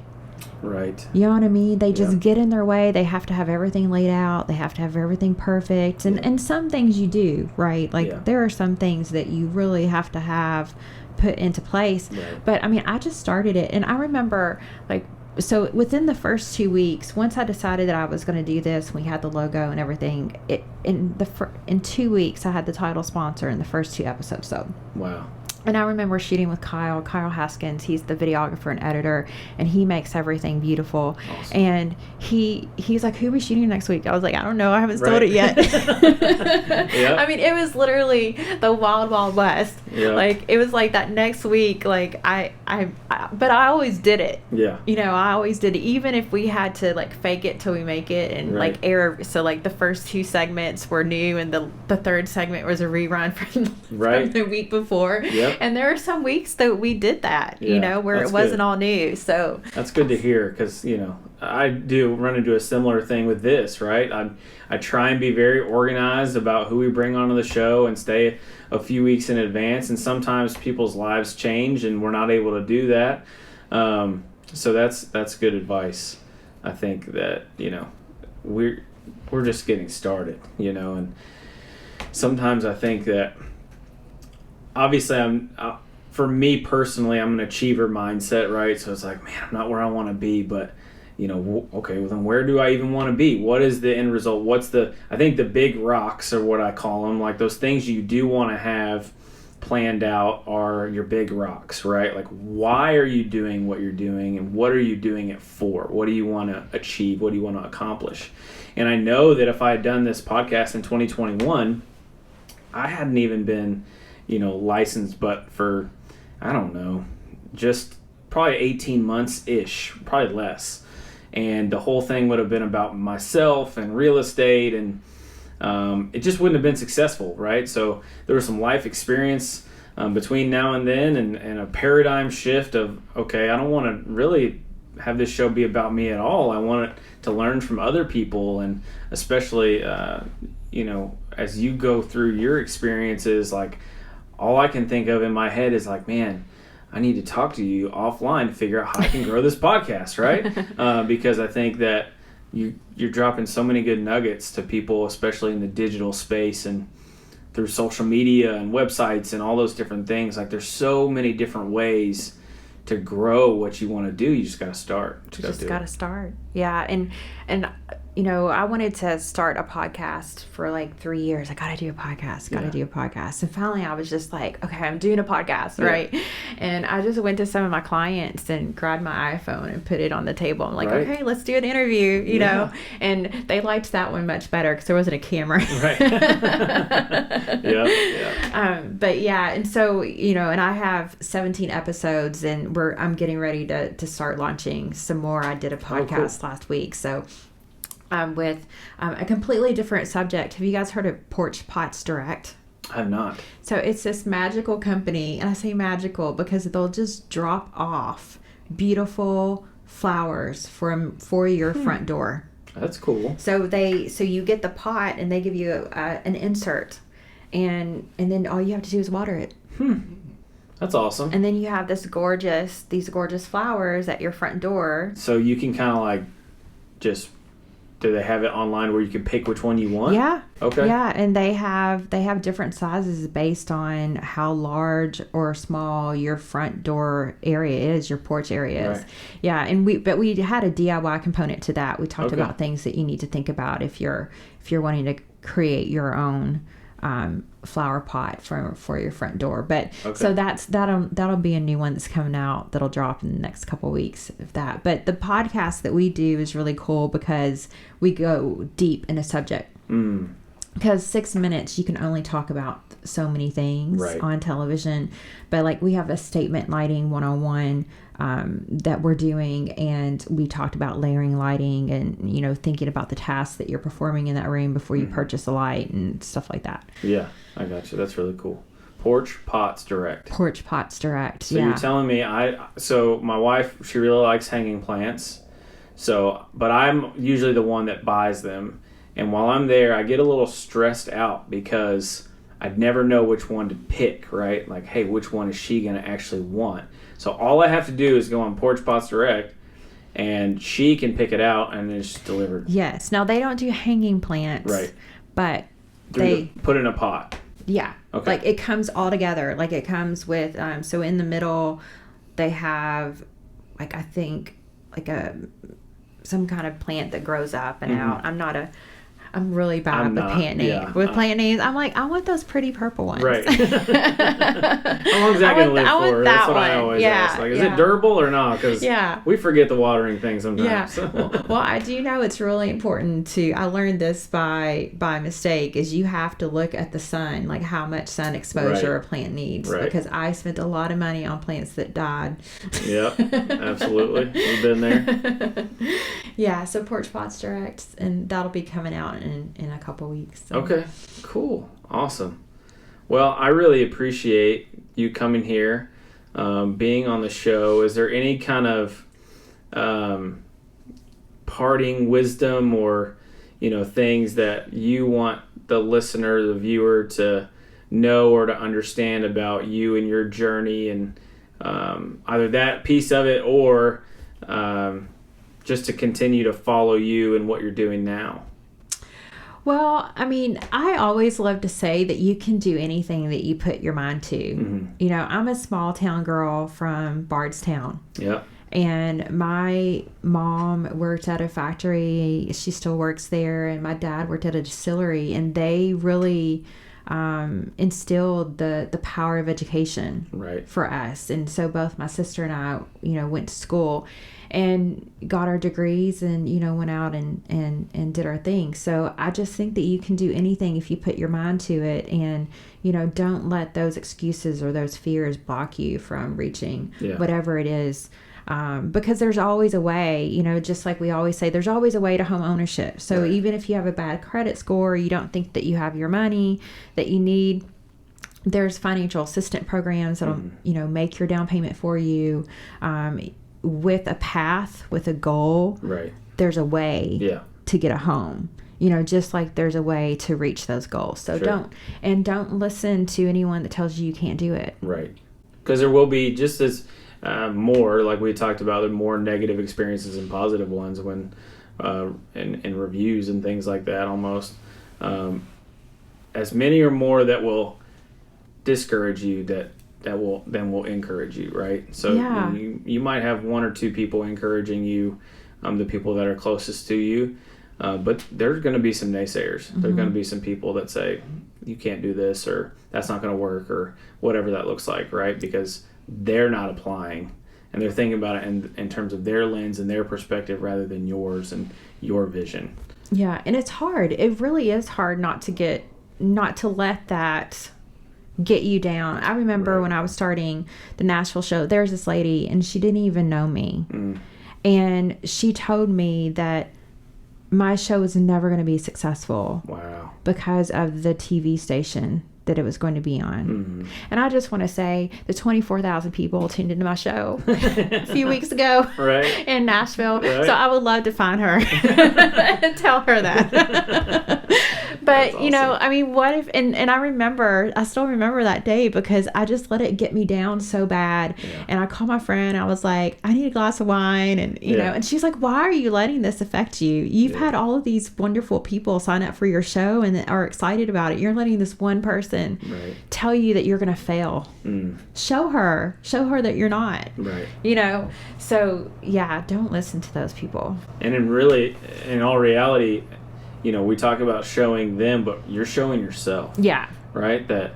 Right. You know what I mean? They just get in their way. They have to have everything laid out. They have to have everything perfect. And some things you do, right? Like there are some things that you really have to have put into place. Right. But I mean, I just started it. And I remember so within the first 2 weeks, once I decided that I was going to do this, we had the logo and everything. In 2 weeks, I had the title sponsor in the first 2 episodes. So wow. And I remember shooting with Kyle Haskins. He's the videographer and editor, and he makes everything beautiful. Awesome. And he's like, "Who are we shooting next week?" I was like, "I don't know. I haven't Right. sold it yet." Yep. I mean, it was literally the wild, wild west. Yep. Like, it was like that next week. Like, but I always did it. Yeah. You know, I always did it, even if we had to like fake it till we make it and Right. like air. So like the first 2 segments were new, and the third segment was a rerun from Right. the week before. Yep. And there were some weeks that we did that, Yeah, you know, where that's it wasn't good. all new. So That's good to hear, because I do run into a similar thing with this, right? I try and be very organized about who we bring onto the show and stay a few weeks in advance, and sometimes people's lives change and we're not able to do that. So that's good advice. I think that we're just getting started, and sometimes I think that obviously for me personally, I'm an achiever mindset, right? So it's like, man, I'm not where I want to be, but okay, well then where do I even want to be? What is the end result? I think the big rocks are what I call them, like those things you do want to have planned out are your big rocks, right? Like, why are you doing what you're doing, and what are you doing it for? What do you want to achieve? What do you want to accomplish? And I know that if I had done this podcast in 2021, I hadn't even been licensed, but for, I don't know, just probably 18 months-ish, probably less. And the whole thing would have been about myself and real estate, and it just wouldn't have been successful, right? So there was some life experience between now and then, and a paradigm shift of, okay, I don't want to really have this show be about me at all. I want it to learn from other people, and especially, as you go through your experiences, like, all I can think of in my head is like, man, I need to talk to you offline to figure out how I can grow this podcast, right? Because I think that you're dropping so many good nuggets to people, especially in the digital space and through social media and websites and all those different things. Like, there's so many different ways to grow what you want to do. You just got to start. you just got to start. Yeah. And I wanted to start a podcast for like 3 years. I got to do a podcast, do a podcast. And finally I was just like, okay, I'm doing a podcast, right? And I just went to some of my clients and grabbed my iPhone and put it on the table. I'm like, okay, let's do an interview, you know? And they liked that one much better because there wasn't a camera. Right. Yeah. But yeah, and so, and I have 17 episodes, and I'm getting ready to start launching some more. I did a podcast last week. So with a completely different subject. Have you guys heard of Porch Pots Direct? I have not. So it's this magical company, and I say magical because they'll just drop off beautiful flowers for your front door. That's cool. So you get the pot, and they give you an insert, and then all you have to do is water it. That's awesome. And then you have these gorgeous flowers at your front door. So you can kind of like just. Do they have it online where you can pick which one you want? Yeah. Okay. Yeah, and they have different sizes based on how large or small your front door area is, your porch area is. Right. Yeah, and we had a DIY component to that. We talked about things that you need to think about if you're wanting to create your own flower pot for your front door. But so that'll be a new one that's coming out that'll drop in the next couple of weeks of that. But the podcast that we do is really cool because we go deep in a subject. Because 6 minutes you can only talk about so many things on television, but like we have a statement lighting 101 that we're doing, and we talked about layering lighting and thinking about the tasks that you're performing in that room before you purchase a light and stuff like that. Yeah, I got you. That's really cool. Porch Pots Direct. Porch Pots Direct. So you're telling me so my wife, she really likes hanging plants. But I'm usually the one that buys them. And while I'm there, I get a little stressed out because I'd never know which one to pick, right? Like, hey, which one is she going to actually want? So all I have to do is go on Porch Pots Direct, and she can pick it out, and it's delivered. Yes. Now, they don't do hanging plants. Right. But they put in a pot. Yeah. Okay. Like, it comes all together. Like, it comes with, so in the middle, they have, like, I think, like some kind of plant that grows up and out. I'm really bad I'm with not, plant names. yeah. With plant names, I'm like, I want those pretty purple ones. Right. How long is that going to live for? That's what I always ask. Like, is it durable or not? Because we forget the watering thing sometimes. Yeah. Well, I do know it's really important to. I learned this by mistake. Is you have to look at the sun, like how much sun exposure a plant needs. Right. Because I spent a lot of money on plants that died. Yep. Absolutely. We've been there. Yeah. So Porch Pots Direct, and that'll be coming out in a couple weeks. So. Okay. Cool. Awesome. Well, I really appreciate you coming here, being on the show. Is there any kind of parting wisdom or, things that you want the listener, the viewer to know or to understand about you and your journey, and either that piece of it or just to continue to follow you and what you're doing now? Well, I mean, I always love to say that you can do anything that you put your mind to. Mm-hmm. I'm a small town girl from Bardstown. Yeah. And my mom worked at a factory. She still works there. And my dad worked at a distillery. And they really instilled the power of education for us. And so both my sister and I, went to school and got our degrees and, went out and did our thing. So I just think that you can do anything if you put your mind to it, and, don't let those excuses or those fears block you from reaching whatever it is. Because there's always a way, just like we always say, there's always a way to home ownership. So even if you have a bad credit score, you don't think that you have your money that you need, there's financial assistance programs that'll, make your down payment for you. With a path, with a goal, there's a way to get a home. Just like there's a way to reach those goals. So don't listen to anyone that tells you can't do it. Right. Because there will be just as more, like we talked about, the more negative experiences and positive ones when in reviews and things like that almost. As many or more that will discourage you that will encourage you, right? So you might have one or two people encouraging you, the people that are closest to you, but there's going to be some naysayers. Mm-hmm. There's going to be some people that say you can't do this, or that's not going to work, or whatever that looks like, right? Because they're not applying and they're thinking about it in terms of their lens and their perspective rather than yours and your vision. Yeah, and it's hard. It really is hard not to let that get you down. I remember when I was starting the Nashville show, there was this lady and she didn't even know me. And she told me that my show was never going to be successful. Wow. Because of the TV station that it was going to be on. Mm-hmm. And I just want to say the 24,000 people tuned into my show a few weeks ago in Nashville. Right. So I would love to find her and tell her that. But, awesome. I mean, what if, and I still remember that day because I just let it get me down so bad. Yeah. And I called my friend. I was like, I need a glass of wine. And, you know, and she's like, why are you letting this affect you? You've had all of these wonderful people sign up for your show and are excited about it. You're letting this one person tell you that you're going to fail. Show her that you're not. So don't listen to those people. And in all reality, we talk about showing them, but you're showing yourself. Right, that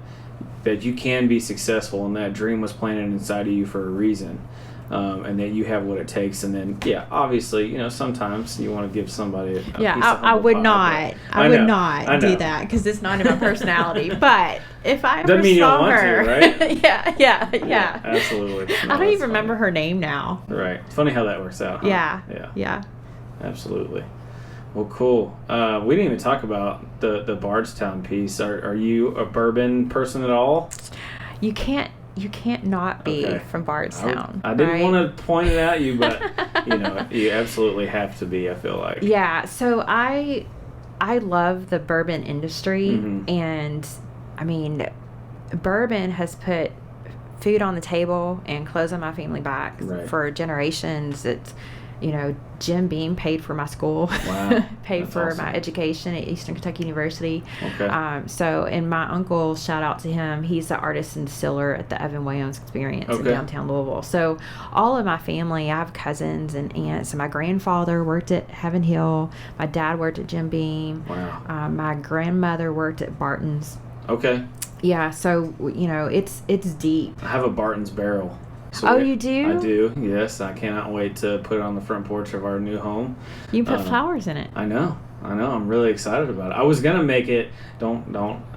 you can be successful, and that dream was planted inside of you for a reason, and that you have what it takes. And then obviously, sometimes you want to give somebody a piece of I would not do that because it's not in my personality. But if I ever saw her, right? yeah, absolutely. No, I don't even remember her name now. Right, it's funny how that works out. Huh? Yeah, absolutely. Well, cool. We didn't even talk about the Bardstown piece. Are you a bourbon person at all? You can't not be from Bardstown. I didn't want to point it at you, but you absolutely have to be, I feel like. Yeah. So I love the bourbon industry, and I mean, bourbon has put food on the table and clothes on my family back for generations. Jim Beam paid for my school. Wow. Paid That's for awesome. my education at Eastern Kentucky University. Okay. And my uncle, shout out to him, he's the artist and distiller at the Evan Wayans Experience in downtown Louisville. So all of my family, I have cousins and aunts. And my grandfather worked at Heaven Hill. My dad worked at Jim Beam. Wow. My grandmother worked at Barton's. Okay. Yeah, so it's deep. I have a Barton's barrel. So you do? I do. Yes, I cannot wait to put it on the front porch of our new home. You put flowers in it. I know. I'm really excited about it. I was gonna make it. Don't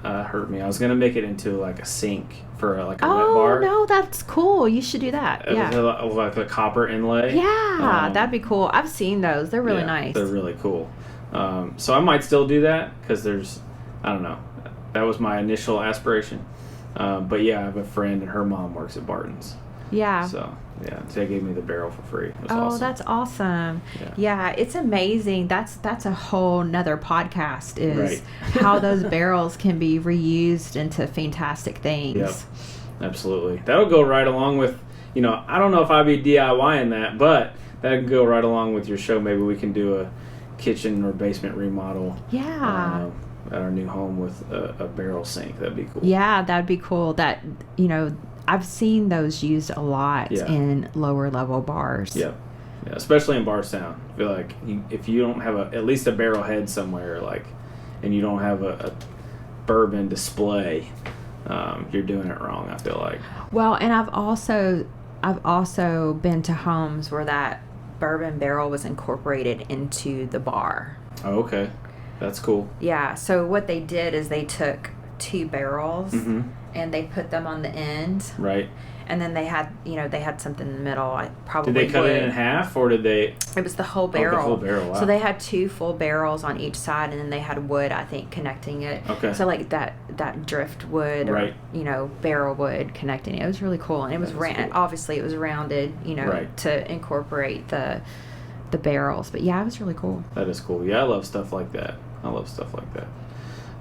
hurt me. I was gonna make it into like a sink for like a wet bar. Oh no, that's cool. You should do that. Yeah. Like a copper inlay. Yeah, that'd be cool. I've seen those. They're really nice. They're really cool. So I might still do that because I don't know. That was my initial aspiration. But yeah, I have a friend and her mom works at Barton's. Yeah. So, yeah, they gave me the barrel for free. It was awesome. That's awesome. Yeah, it's amazing. That's a whole nother podcast is how those barrels can be reused into fantastic things. Yep, absolutely. That'll go right along with, I don't know if I'd be DIYing that, but that can go right along with your show. Maybe we can do a kitchen or basement remodel. Yeah. At our new home with a barrel sink. That'd be cool. Yeah, that'd be cool. That, I've seen those used a lot in lower level bars. Yeah, especially in Bardstown. I feel like if you don't have at least a barrel head somewhere, and you don't have a bourbon display, you're doing it wrong. I feel like. Well, and I've also been to homes where that bourbon barrel was incorporated into the bar. Oh, okay, that's cool. Yeah. So what they did is they took 2 barrels. Mm-hmm. And they put them on the end. Right. And then they had something in the middle. I probably Did they cut it in half, or did they? It was the whole barrel. The whole barrel, wow. So they had 2 full barrels on each side, and then they had wood, I think, connecting it. Okay. So like that driftwood or, barrel wood connecting it. It was really cool. And it was cool. Obviously it was rounded, to incorporate the barrels. But yeah, it was really cool. That is cool. Yeah, I love stuff like that.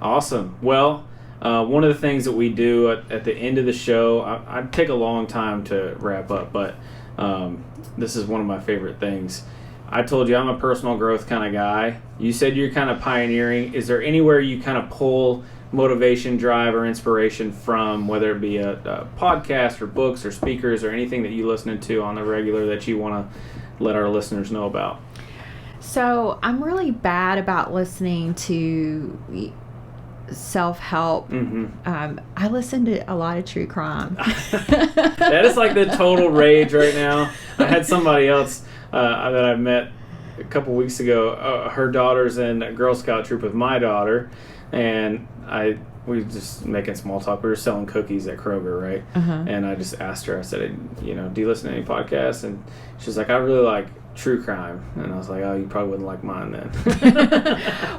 Awesome. Well, one of the things that we do at the end of the show, I'd take a long time to wrap up, but this is one of my favorite things. I told you I'm a personal growth kind of guy. You said you're kind of pioneering. Is there anywhere you kind of pull motivation, drive, or inspiration from, whether it be a podcast or books or speakers or anything that you listening to on the regular that you want to let our listeners know about? So I'm really bad about listening to self-help. Mm-hmm. I listen to a lot of true crime. That is like the total rage right now. I had somebody else that I met a couple weeks ago. Her daughter's in a Girl Scout troop with my daughter, and we were just making small talk. We were selling cookies at Kroger, right? Uh-huh. And I just asked her, I said, do you listen to any podcasts? And she's like, I really like true crime. And I was like, oh, you probably wouldn't like mine then.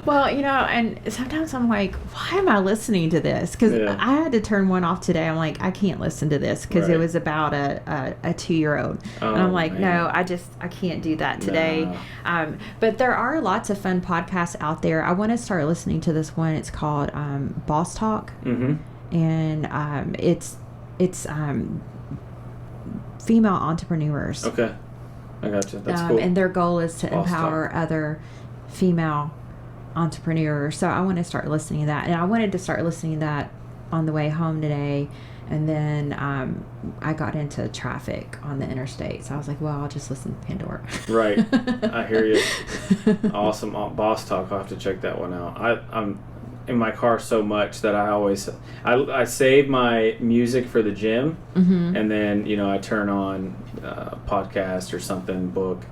Well, and sometimes I'm like, why am I listening to this? Because I had to turn one off today. I'm like, I can't listen to this because it was about a 2-year-old. And I'm like, no, I can't do that today. No. But there are lots of fun podcasts out there. I want to start listening to this one. It's called Boss Talk. Mm-hmm. And it's female entrepreneurs. Okay. I gotcha. That's cool. And their goal is to empower other female entrepreneurs. So I want to start listening to that. And I wanted to start listening to that on the way home today. And then I got into traffic on the interstate. So I was like, well, I'll just listen to Pandora. Right. I hear you. Awesome. Boss Talk. I'll have to check that one out. I'm in my car so much that I save my music for the gym, mm-hmm. and then I turn on a podcast or something, book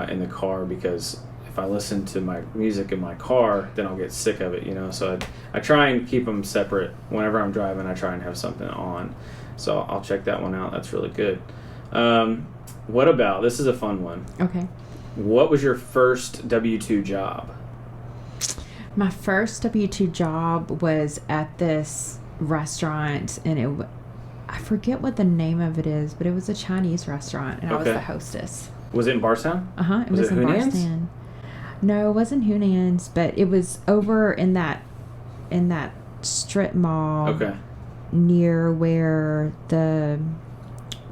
in the car, because if I listen to my music in my car, then I'll get sick of it, so I try and keep them separate. Whenever I'm driving, I try and have something on, so I'll check that one out. That's really good. What about, this is a fun one. Okay. What was your first W-2 job? My first W-2 job was at this restaurant, and I forget what the name of it is, but it was a Chinese restaurant, and I was the hostess. Was it in Bardstown? Uh-huh. It was in Bardstown. No, it wasn't Hunan's, but it was over in that strip mall. Okay. Near where the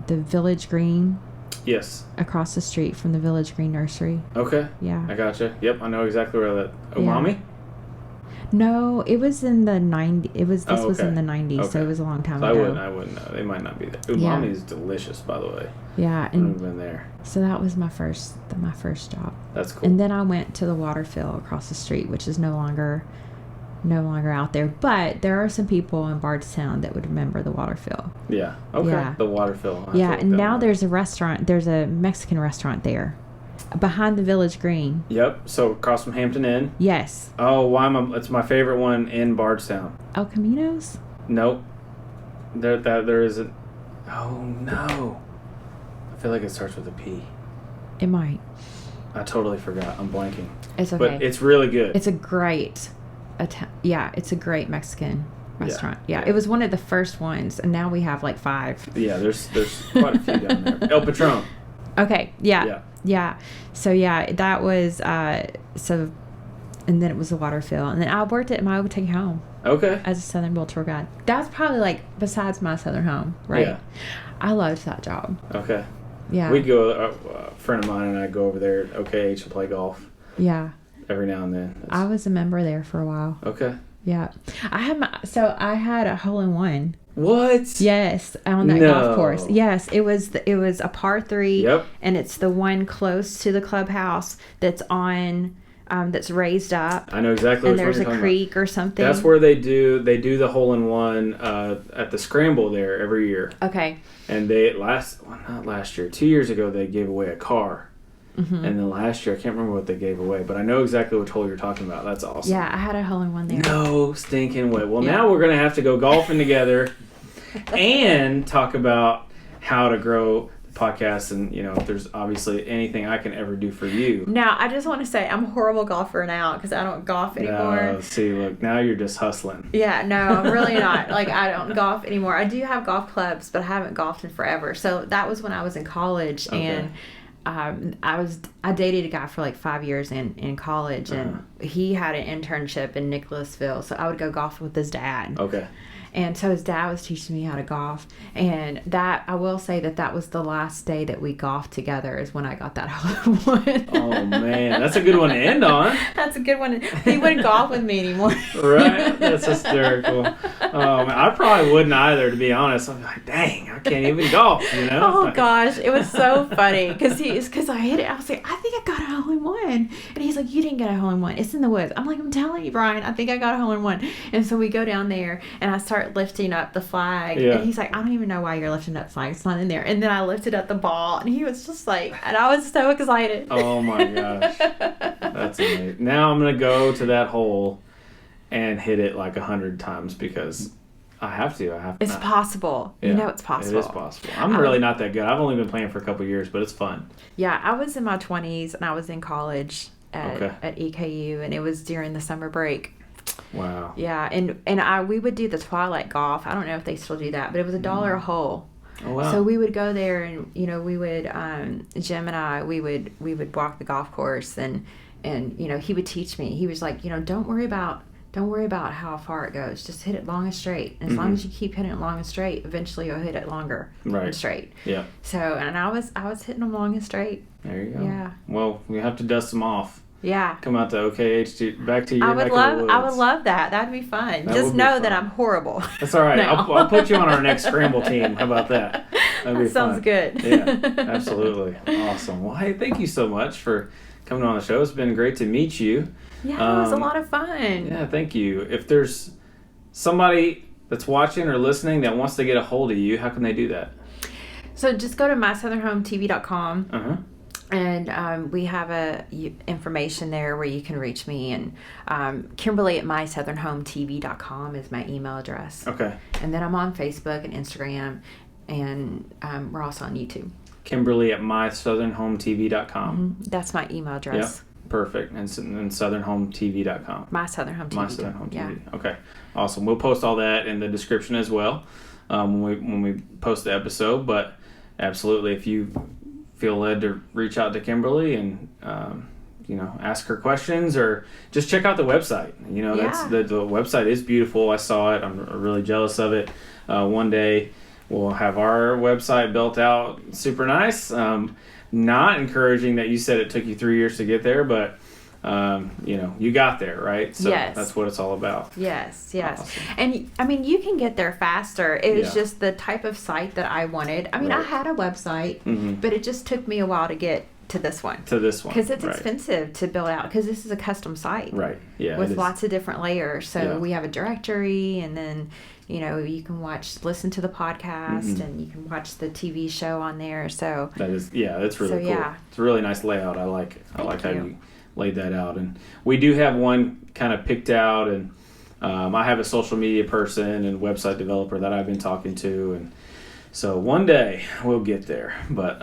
Village Green Yes. across the street from the Village Green Nursery. Okay. Yeah. I gotcha. Yep, I know exactly where that. Umami? No, it was in the 90s. This was in the 90s, so Okay. it was a long time So ago. I wouldn't know. They might not be there. Umami is delicious, by the way. Yeah, I've been there. so that was my first job. That's cool. And then I went to the Waterfill across the street, which is no longer out there. But there are some people in Bardstown that would remember the Waterfill. Yeah. Okay. Yeah. The Waterfill. Yeah, and now there's a restaurant. There's a Mexican restaurant there, behind the Village Green. Yep. So across from Hampton Inn. Yes. Oh, it's my favorite one in Bardstown. El Caminos? Nope. There isn't. Oh no. I feel like it starts with a P. It might. I totally forgot. I'm blanking. It's okay. But it's really good. It's a great, it's a great Mexican restaurant. Yeah, Yeah. it was one of the first ones, and now we have like 5. Yeah, there's quite a few down there. El Patron. Okay. Yeah. So that was so, and then it was the Waterfill, and then I worked at My Take Home Okay. as a Southern Belle tour guide. That was probably like besides My Southern Home, right? Yeah. I loved that job. Okay. Yeah. We'd go. A friend of mine and I go over there at OKH and play golf Yeah. every now and then. I was a member there for a while. Okay. Yeah. I had a hole-in-one. What? Yes, on that golf course. Yes, it was a par 3. Yep. And it's the one close to the clubhouse that's on that's raised up. I know exactly. And which there's one a you're talking creek about. or something. That's where they do the hole-in-one at the Scramble there every year. Okay. And not last year, 2 years ago, they gave away a car. Mm-hmm. And then last year, I can't remember what they gave away, but I know exactly what hole you're talking about. That's awesome. Yeah, I had a hole-in-one there. No stinking way. Well, now we're going to have to go golfing together and talk about how to grow the podcast. And, if there's obviously anything I can ever do for you. Now, I just want to say I'm a horrible golfer now because I don't golf anymore. No, see, look, now you're just hustling. Yeah, no, I'm really not. Like, I don't golf anymore. I do have golf clubs, but I haven't golfed in forever. So that was when I was in college, and I dated a guy for like 5 years in college, and he had an internship in Nicholasville, so I would go golf with his dad. Okay. And so his dad was teaching me how to golf, and that I will say that was the last day that we golfed together is when I got that hole-in-one. Oh man, that's a good one to end on. That's a good one. He wouldn't golf with me anymore. Right? That's hysterical. I probably wouldn't either, to be honest. I'm like, dang, I can't even golf, Oh gosh, it was so funny because I hit it. I was like, I think I got a hole-in-one, and he's like, you didn't get a hole-in-one. It's in the woods. I'm like, I'm telling you, Brian, I think I got a hole-in-one. And so we go down there, and I start lifting up the flag, and he's like, I don't even know why you're lifting up the flag. It's not in there. And then I lifted up the ball, and he was just like, and I was so excited. Oh my gosh, that's amazing. Now I'm gonna go to that hole and hit it like 100 times because I have to. It's possible. Yeah, It's possible. It is possible. I'm really not that good. I've only been playing for a couple of years, but it's fun. Yeah, I was in my 20s, and I was in college at EKU, and it was during the summer break. Wow. Yeah, and we would do the twilight golf. I don't know if they still do that, but it was $1 a hole. Oh wow. So we would go there, and we would Jim and I we would walk the golf course, and he would teach me. He was like, don't worry about how far it goes. Just hit it long and straight. And as long as you keep hitting it long and straight, eventually you'll hit it longer and straight. Yeah. So, and I was hitting them long and straight. There you go. Yeah. Well, we have to dust them off. Yeah. Come out to OKH back to your neck of the woods. I would love that. That'd be fun. Just know that I'm horrible. That's all right. I'll put you on our next scramble team. How about that? That'd be sounds fun. good. Yeah, absolutely. Awesome. Well, hey, thank you so much for coming on the show. It's been great to meet you. Yeah, it was a lot of fun. Yeah, thank you. If there's somebody that's watching or listening that wants to get a hold of you, how can they do that? So just go to mysouthernhometv.com. Uh-huh. And we have information there where you can reach me. And Kimberly at mysouthernhometv.com is my email address. Okay. And then I'm on Facebook and Instagram, and we're also on YouTube. Kimberly at mysouthernhometv.com. Mm-hmm. That's my email address. Yep. Perfect. And southernhometv.com. mysouthernhometv. mysouthernhometv. Yeah. Okay. Awesome. We'll post all that in the description as well when we post the episode. But absolutely, if you feel led to reach out to Kimberly and ask her questions, or just check out the website. That's the website is beautiful. I saw it. I'm really jealous of it. One day we'll have our website built out super nice. Not encouraging that you said it took you 3 years to get there, but you got there, right? So yes. That's what it's all about. Yes. Awesome. And I mean, you can get there faster. It was Yeah. just the type of site that I wanted. I mean, Right. I had a website, Mm-hmm. but it just took me a while to get to this one. Because it's right. expensive to build out, because this is a custom site. Right. Yeah. With lots of different layers. So Yeah. we have a directory, and then, you can listen to the podcast, Mm-hmm. and you can watch the TV show on there. So that's really So, cool. yeah. It's a really nice layout. I like how you. you laid that out. And we do have one kind of picked out, and I have a social media person and website developer that I've been talking to, and so one day we'll get there. But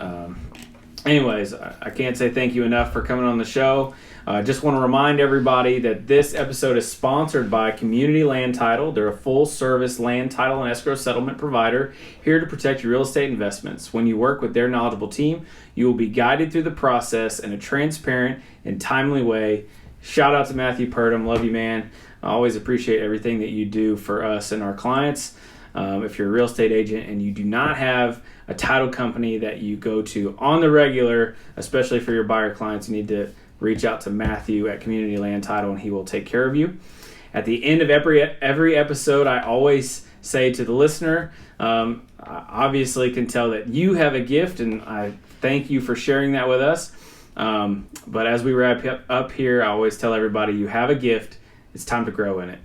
anyways, I can't say thank you enough for coming on the show. I just want to remind everybody that this episode is sponsored by Community Land Title. They're a full-service land title and escrow settlement provider here to protect your real estate investments. When you work with their knowledgeable team, you will be guided through the process in a transparent and timely way. Shout out to Matthew Purdom. Love you, man. I always appreciate everything that you do for us and our clients. If you're a real estate agent and you do not have a title company that you go to on the regular, especially for your buyer clients, you need to reach out to Matthew at Community Land Title, and he will take care of you. At the end of every episode, I always say to the listener, I obviously can tell that you have a gift, and I thank you for sharing that with us. But as we wrap up here, I always tell everybody, you have a gift. It's time to grow in it.